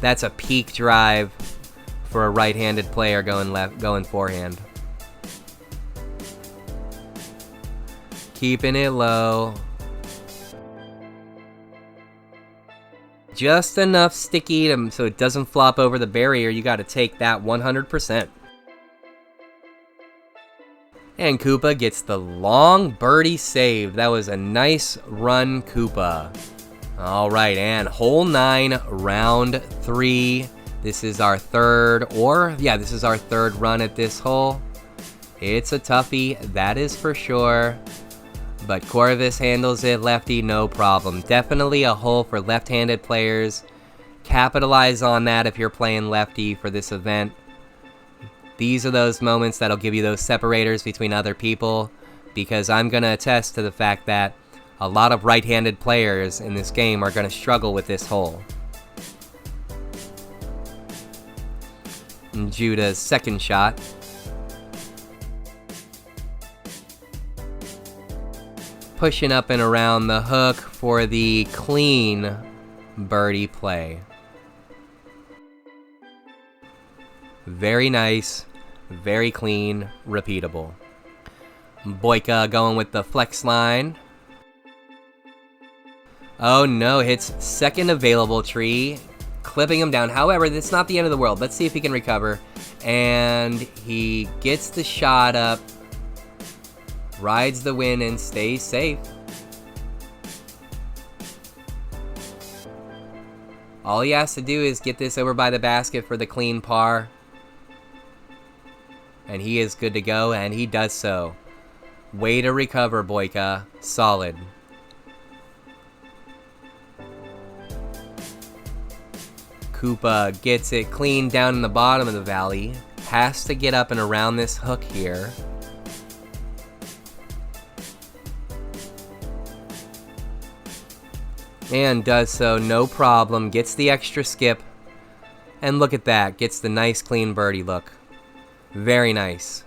that's a peak drive for a right-handed player going forehand. Keeping it low. Just enough sticky so it doesn't flop over the barrier. You got to take that 100%. And Koopa gets the long birdie saved. That was a nice run, Koopa. All right, and hole 9, round 3. This is our third run at this hole. It's a toughie, that is for sure. But Corvus handles it lefty, no problem. Definitely a hole for left-handed players. Capitalize on that if you're playing lefty for this event. These are those moments that'll give you those separators between other people, because I'm going to attest to the fact that a lot of right-handed players in this game are going to struggle with this hole. And Judah's second shot. Pushing up and around the hook for the clean birdie play. Very nice, very clean, repeatable. Boyka going with the flex line. Oh no, hits second available tree, clipping him down. However, that's not the end of the world. Let's see if he can recover. And he gets the shot up. Rides the wind and stays safe. All he has to do is get this over by the basket for the clean par. And he is good to go, and he does so. Way to recover, Boyka. Solid. Koopa gets it clean down in the bottom of the valley. Has to get up and around this hook here. And does so, no problem. Gets the extra skip. And look at that. Gets the nice clean birdie look. Very nice.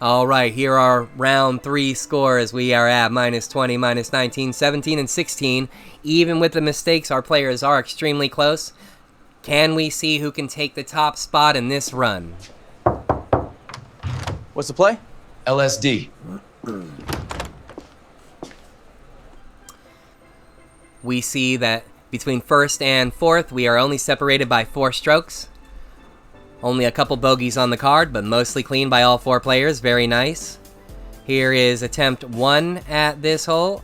Alright, here are round 3 scores. We are at -20, -19, 17, and 16. Even with the mistakes, our players are extremely close. Can we see who can take the top spot in this run? What's the play? LSD. We see that between first and fourth, we are only separated by 4 strokes. Only a couple bogeys on the card, but mostly clean by all 4 players. Very nice. Here is attempt 1 at this hole.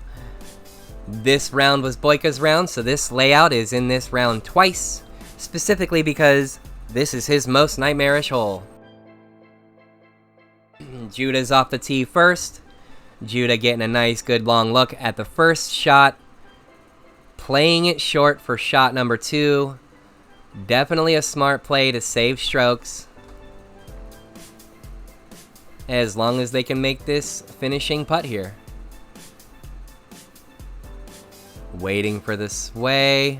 This round was Boyka's round, so this layout is in this round twice, specifically because this is his most nightmarish hole. Judah's off the tee first. Judah getting a nice good long look at the first shot. Playing it short for shot number 2. Definitely a smart play to save strokes. As long as they can make this finishing putt here. Waiting for the sway.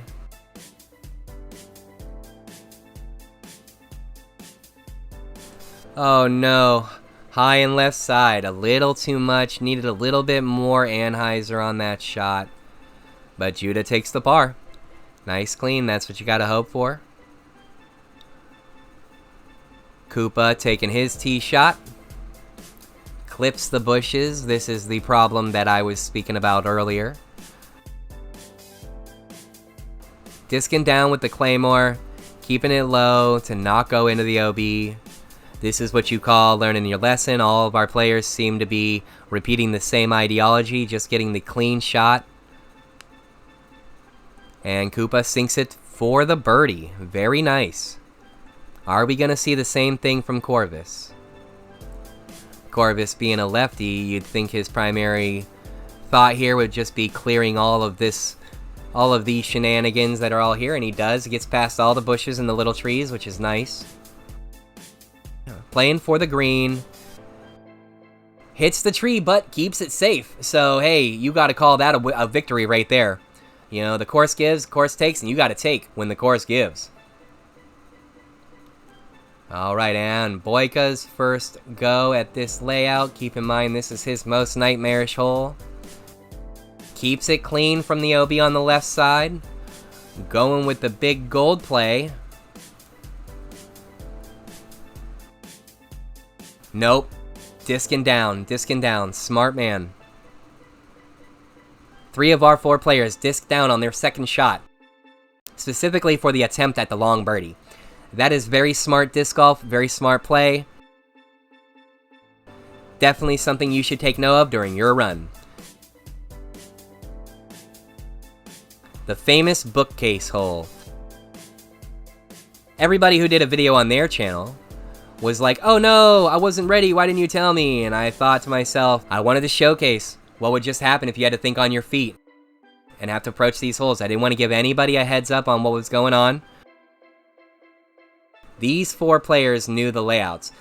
Oh no. High and left side. A little too much. Needed a little bit more Anheuser on that shot. But Judah takes the par. Nice clean. That's what you gotta hope for. Koopa taking his tee shot. Clips the bushes. This is the problem that I was speaking about earlier. Disking down with the Claymore. Keeping it low to not go into the OB. This is what you call learning your lesson. All of our players seem to be repeating the same ideology, just getting the clean shot. And Koopa sinks it for the birdie. Very nice. Are we going to see the same thing from Corvus? Corvus being a lefty, you'd think his primary thought here would just be clearing all of these shenanigans that are all here, and he does. He gets past all the bushes and the little trees, which is nice. Playing for the green. Hits the tree, but keeps it safe. So, hey, you got to call that a victory right there. You know, the course gives, course takes, and you got to take when the course gives. Alright, and Boyka's first go at this layout. Keep in mind, this is his most nightmarish hole. Keeps it clean from the OB on the left side. Going with the big gold play. Nope. Disking down. Smart man. 3 of our 4 players disc down on their second shot. Specifically for the attempt at the long birdie. That is very smart disc golf, very smart play. Definitely something you should take note of during your run. The famous bookcase hole. Everybody who did a video on their channel was like, oh no, I wasn't ready, why didn't you tell me? And I thought to myself, I wanted to showcase what would just happen if you had to think on your feet and have to approach these holes. I didn't want to give anybody a heads up on what was going on. These 4 players knew the layouts.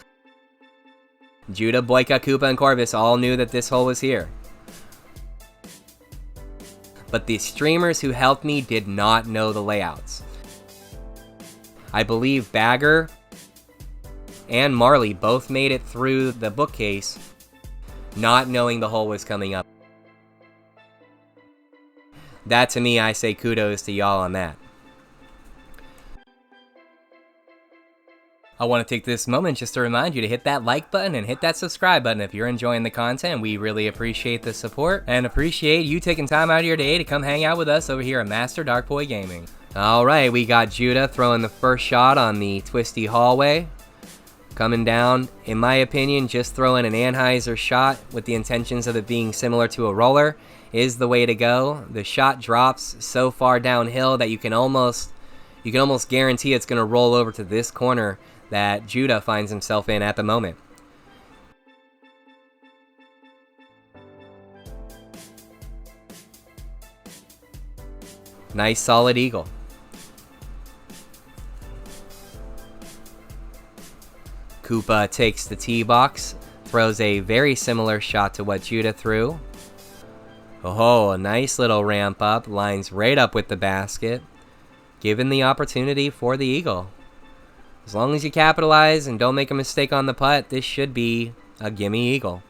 Judah, Boyka, Koopa, and Corvus all knew that this hole was here. But the streamers who helped me did not know the layouts. I believe Bagger and Marley both made it through the bookcase not knowing the hole was coming up. That to me, I say kudos to y'all on that. I want to take this moment just to remind you to hit that like button and hit that subscribe button if you're enjoying the content. We really appreciate the support and appreciate you taking time out of your day to come hang out with us over here at Master Darkpoi Gaming. Alright, we got Judah throwing the first shot on the twisty hallway. coming down. In my opinion, just throwing an Anheuser shot with the intentions of it being similar to a roller is the way to go. The shot drops so far downhill that you can almost guarantee it's going to roll over to this corner that Judah finds himself in at the moment. Nice solid eagle. Koopa takes the tee box, throws a very similar shot to what Judah threw. Oh, a nice little ramp up, lines right up with the basket, given the opportunity for the eagle. As long as you capitalize and don't make a mistake on the putt, this should be a gimme eagle.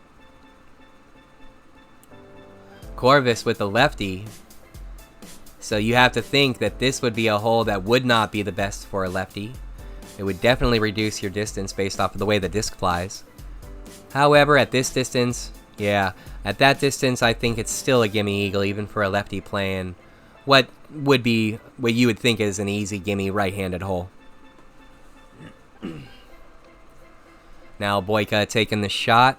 Corvus with the lefty. So you have to think that this would be a hole that would not be the best for a lefty. It would definitely reduce your distance based off of the way the disc flies. However, at this distance, yeah, at that distance, I think it's still a gimme eagle, even for a lefty playing what you would think is an easy gimme right-handed hole. Now Boyka taking the shot,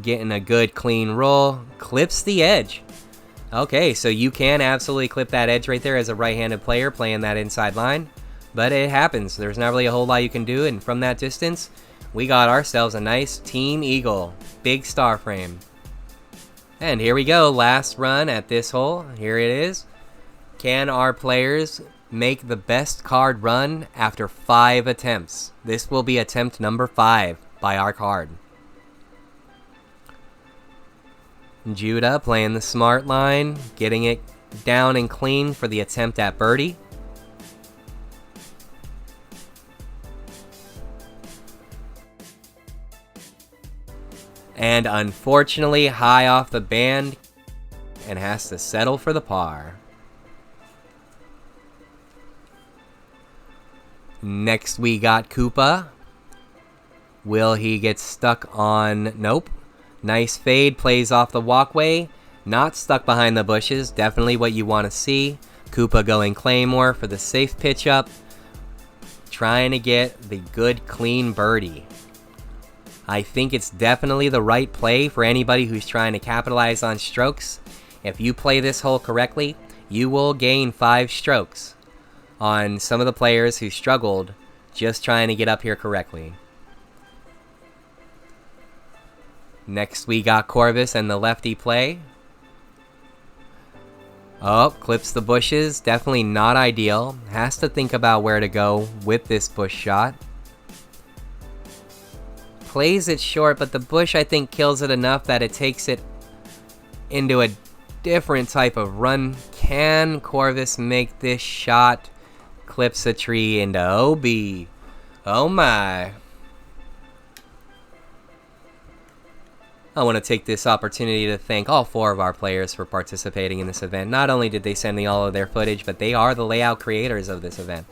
getting a good clean roll, clips the edge. Okay, so you can absolutely clip that edge right there as a right-handed player playing that inside line, but it happens. There's not really a whole lot you can do, and from that distance, we got ourselves a nice team eagle, big star frame. And here we go, last run at this hole. Here it is. Can our players make the best card run after 5 attempts? This will be attempt number 5 by our card. Judah playing the smart line, getting it down and clean for the attempt at birdie. And unfortunately high off the band and has to settle for the par. Next we got Koopa. Will he get stuck on? Nope. Nice fade, plays off the walkway. Not stuck behind the bushes. Definitely what you want to see. Koopa going Claymore for the safe pitch up. Trying to get the good clean birdie. I think it's definitely the right play for anybody who's trying to capitalize on strokes. If you play this hole correctly, you will gain 5 strokes on some of the players who struggled just trying to get up here correctly. Next we got Corvus and the lefty play. Oh, clips the bushes. Definitely not ideal. Has to think about where to go with this bush shot. Plays it short, but the bush I think kills it enough that it takes it into a different type of run. Can Corvus make this shot? Clips a tree into OB. Oh my. I want to take this opportunity to thank all 4 of our players for participating in this event. Not only did they send me all of their footage, but they are the layout creators of this event.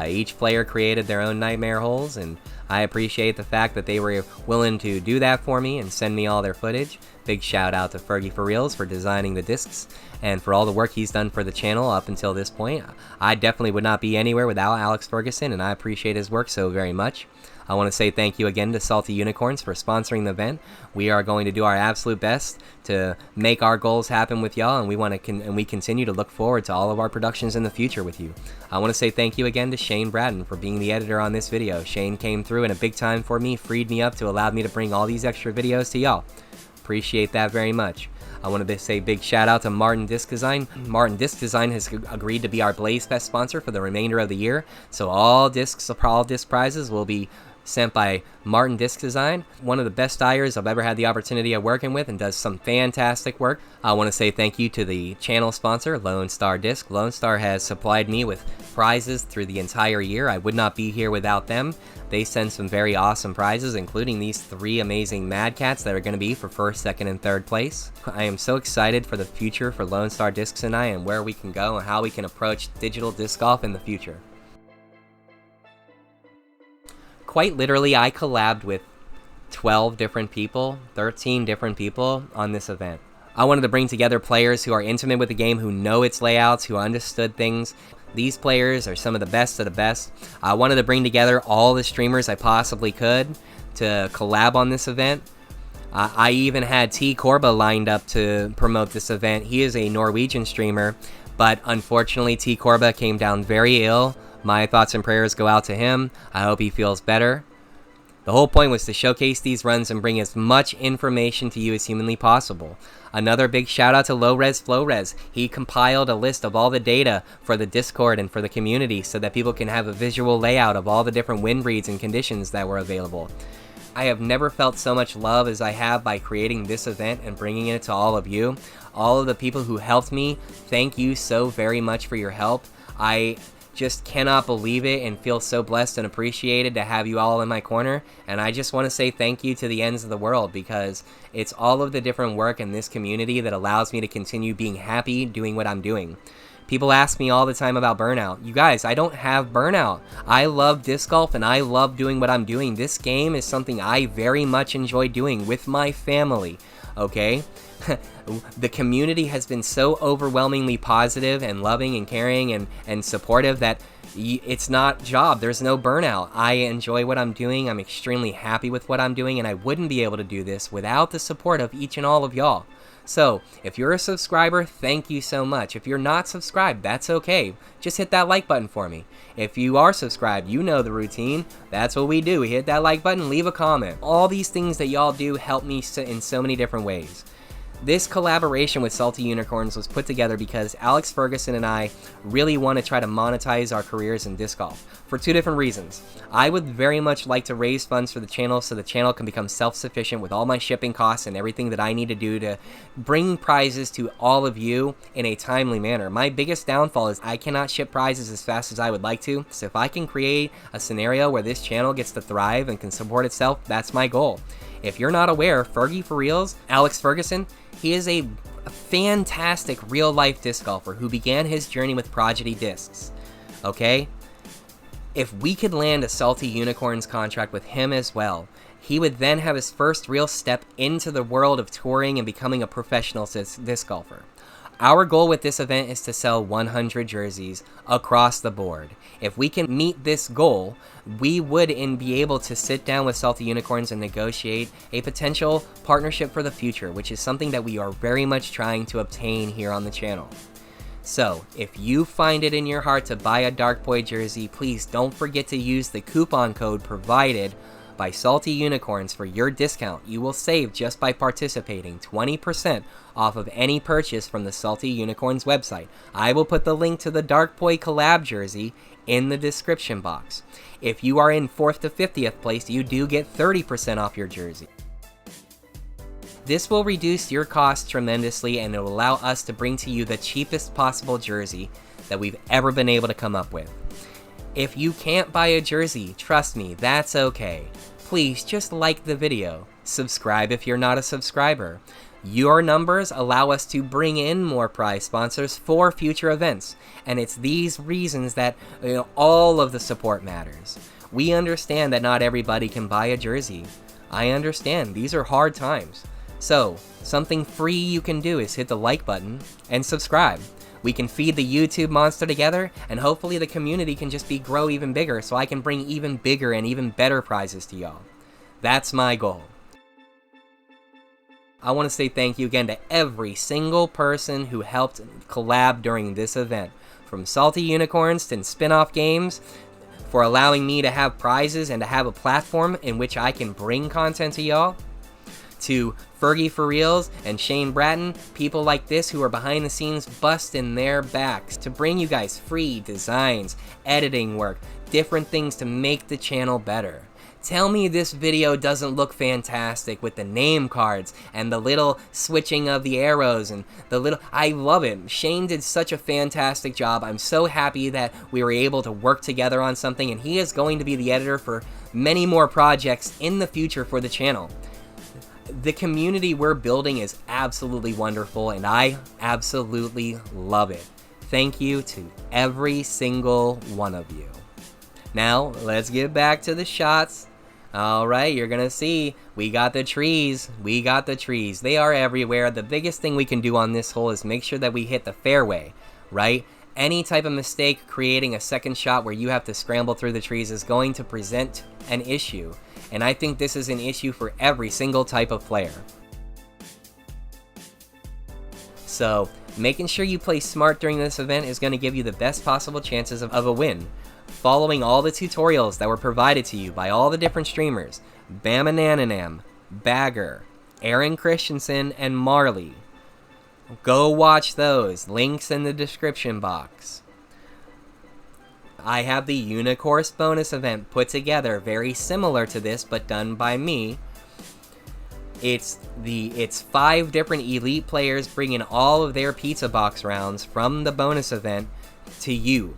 Each player created their own nightmare holes, and I appreciate the fact that they were willing to do that for me and send me all their footage. Big shout out to Fergie4RLZ for designing the discs and for all the work he's done for the channel up until this point. I definitely would not be anywhere without Alex Ferguson, and I appreciate his work so very much. I want to say thank you again to Salty Unicorns for sponsoring the event. We are going to do our absolute best to make our goals happen with y'all, and we continue to look forward to all of our productions in the future with you. I want to say thank you again to Shane Bratton for being the editor on this video. Shane came through in a big time for me, freed me up to allow me to bring all these extra videos to y'all. Appreciate that very much. I want to say big shout out to Martin Disc Design. Martin Disc Design has agreed to be our Blaze Fest sponsor for the remainder of the year. So all disc prizes will be sent by Martin Disc Design, one of the best dyers I've ever had the opportunity of working with, and does some fantastic work. I want to say thank you to the channel sponsor, Lone Star Disc. Lone Star has supplied me with prizes through the entire year. I would not be here without them. They send some very awesome prizes, including these 3 amazing Mad Cats that are going to be for 1st, 2nd, and 3rd place. I am so excited for the future for Lone Star Discs and I, and where we can go and how we can approach digital disc golf in the future. Quite literally, I collabed with 12 different people, 13 different people on this event. I wanted to bring together players who are intimate with the game, who know its layouts, who understood things. These players are some of the best of the best. I wanted to bring together all the streamers I possibly could to collab on this event. I even had T Korba lined up to promote this event. He is a Norwegian streamer, but unfortunately T Korba came down very ill. My thoughts and prayers go out to him. I hope he feels better. The whole point was to showcase these runs and bring as much information to you as humanly possible. Another big shout out to Low-Res Flow-Res. He compiled a list of all the data for the Discord and for the community so that people can have a visual layout of all the different wind breeds and conditions that were available. I have never felt so much love as I have by creating this event and bringing it to all of you. All of the people who helped me, thank you so very much for your help. I just cannot believe it and feel so blessed and appreciated to have you all in my corner, and I just want to say thank you to the ends of the world, because it's all of the different work in this community that allows me to continue being happy doing what I'm doing. People ask me all the time about burnout. You guys, I don't have burnout. I love disc golf and I love doing what I'm doing. This game is something I very much enjoy doing with my family, okay? The community has been so overwhelmingly positive and loving and caring and supportive that it's not job. There's no burnout. I enjoy what I'm doing. I'm extremely happy with what I'm doing, and I wouldn't be able to do this without the support of each and all of y'all. So, if you're a subscriber, thank you so much. If you're not subscribed, that's okay. Just hit that like button for me. If you are subscribed, you know the routine. That's what we do. We hit that like button, leave a comment. All these things that y'all do help me in so many different ways. This collaboration with Salty Unicorns was put together because Alex Ferguson and I really want to try to monetize our careers in disc golf for two different reasons. I would very much like to raise funds for the channel so the channel can become self-sufficient with all my shipping costs and everything that I need to do to bring prizes to all of you in a timely manner. My biggest downfall is I cannot ship prizes as fast as I would like to, so if I can create a scenario where this channel gets to thrive and can support itself, that's my goal. If you're not aware, Fergie4RLZ, Alex Ferguson, he is a fantastic real-life disc golfer who began his journey with Prodigy Discs, okay? If we could land a Salty Unicorns contract with him as well, he would then have his first real step into the world of touring and becoming a professional disc golfer. Our goal with this event is to sell 100 jerseys across the board. If we can meet this goal, we would be able to sit down with Salty Unicorns and negotiate a potential partnership for the future, which is something that we are very much trying to obtain here on the channel. So, if you find it in your heart to buy a Darkpoi jersey, please don't forget to use the coupon code provided by Salty Unicorns for your discount. You will save just by participating 20% off of any purchase from the Salty Unicorns website. I will put the link to the Darkpoi collab jersey in the description box. If you are in 4th to 50th place, you do get 30% off your jersey. This will reduce your costs tremendously, and it will allow us to bring to you the cheapest possible jersey that we've ever been able to come up with. If you can't buy a jersey, trust me, that's okay. Please just like the video. Subscribe if you're not a subscriber. Your numbers allow us to bring in more prize sponsors for future events, and it's these reasons that all of the support matters. We understand that not everybody can buy a jersey. I understand, these are hard times. So, something free you can do is hit the like button and subscribe. We can feed the YouTube monster together, and hopefully the community can just grow even bigger so I can bring even bigger and even better prizes to y'all. That's my goal. I want to say thank you again to every single person who helped collab during this event. From Salty Unicorns to Spin-Off Games, for allowing me to have prizes and to have a platform in which I can bring content to y'all. To Fergie4RLZ and Shane Bratton, people like this who are behind the scenes busting their backs to bring you guys free designs, editing work, different things to make the channel better. Tell me this video doesn't look fantastic with the name cards and the little switching of the arrows and the little... I love it. Shane did such a fantastic job. I'm so happy that we were able to work together on something, and he is going to be the editor for many more projects in the future for the channel. The community we're building is absolutely wonderful, and I absolutely love it. Thank you to every single one of you. Now, let's get back to the shots. Alright, you're gonna see, we got the trees. We got the trees. They are everywhere. The biggest thing we can do on this hole is make sure that we hit the fairway, right? Any type of mistake creating a second shot where you have to scramble through the trees is going to present an issue. And I think this is an issue for every single type of player. So, making sure you play smart during this event is going to give you the best possible chances of a win. Following all the tutorials that were provided to you by all the different streamers, Bamanananam, Bagger, Aaron Christensen, and Marley. Go watch those. Links in the description box. I have the Unicorse bonus event put together, very similar to this, but done by me. It's 5 different elite players bringing all of their pizza box rounds from the bonus event to you.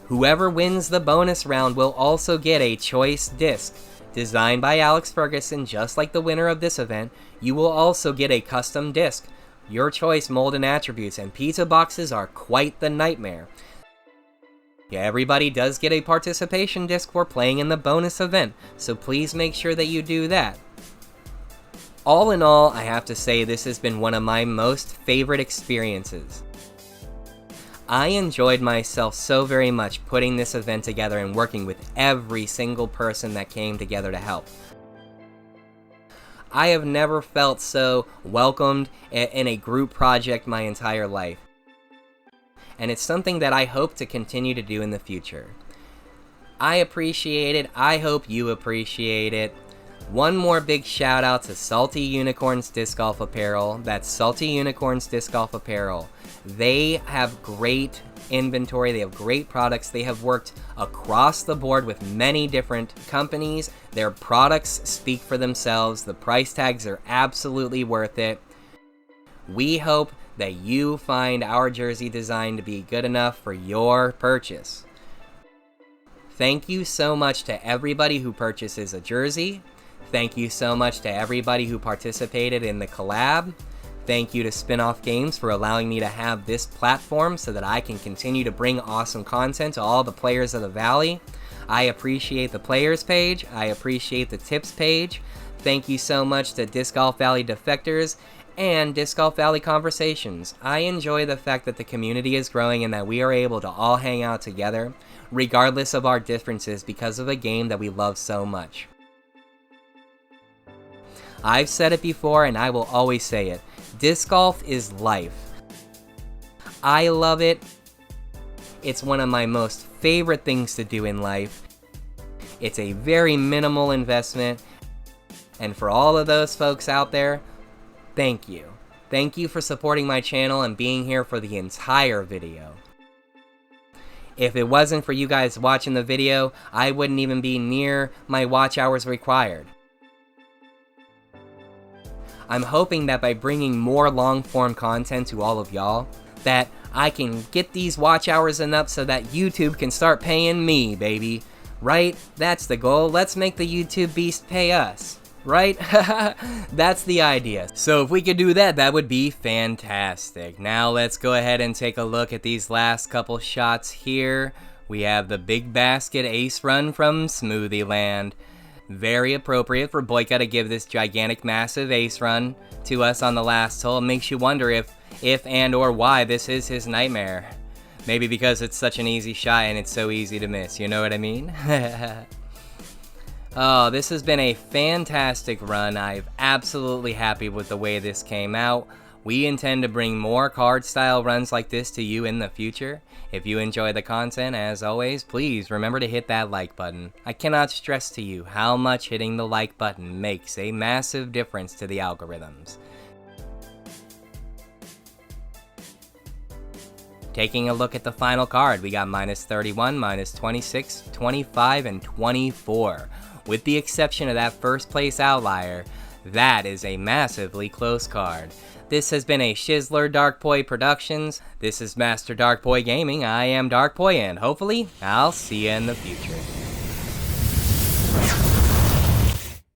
Whoever wins the bonus round will also get a choice disc. Designed by Alex Ferguson, just like the winner of this event, you will also get a custom disc. Your choice mold and attributes, and pizza boxes are quite the nightmare. Yeah, everybody does get a participation disc for playing in the bonus event, so please make sure that you do that. All in all, I have to say this has been one of my most favorite experiences. I enjoyed myself so very much putting this event together and working with every single person that came together to help. I have never felt so welcomed in a group project my entire life. And it's something that I hope to continue to do in the future. I appreciate it. I hope you appreciate it. One more big shout out to Salty Unicorns Disc Golf Apparel. That's Salty Unicorns Disc Golf Apparel. They have great inventory, they have great products, they have worked across the board with many different companies. Their products speak for themselves, the price tags are absolutely worth it. We hope that you find our jersey design to be good enough for your purchase. Thank you so much to everybody who purchases a jersey. Thank you so much to everybody who participated in the collab. Thank you to Spinoff Games for allowing me to have this platform so that I can continue to bring awesome content to all the players of the Valley. I appreciate the players page. I appreciate the tips page. Thank you so much to Disc Golf Valley Defectors and Disc Golf Valley Conversations. I enjoy the fact that the community is growing and that we are able to all hang out together, regardless of our differences, because of a game that we love so much. I've said it before and I will always say it. Disc golf is life. I love it. It's one of my most favorite things to do in life. It's a very minimal investment. And for all of those folks out there, thank you. Thank you for supporting my channel and being here for the entire video. If it wasn't for you guys watching the video, I wouldn't even be near my watch hours required. I'm hoping that by bringing more long-form content to all of y'all, that I can get these watch hours enough so that YouTube can start paying me, baby. Right? That's the goal. Let's make the YouTube beast pay us. Right? That's the idea. So if we could do that, that would be fantastic. Now let's go ahead and take a look at these last couple shots here. We have the big basket ace run from Smoothie Land. Very appropriate for Boyka to give this gigantic massive ace run to us on the last hole. It makes you wonder if and or why this is his nightmare. Maybe because it's such an easy shot and it's so easy to miss, you know what I mean? Oh, this has been a fantastic run. I'm absolutely happy with the way this came out. We intend to bring more card style runs like this to you in the future. If you enjoy the content, as always, please remember to hit that like button. I cannot stress to you how much hitting the like button makes a massive difference to the algorithms. Taking a look at the final card, we got minus 31, minus 26, 25, and 24. With the exception of that first place outlier, that is a massively close card. This has been a Shizzler Darkpoi Productions. This is Master Darkpoi Gaming. I am Darkpoi, and hopefully, I'll see you in the future.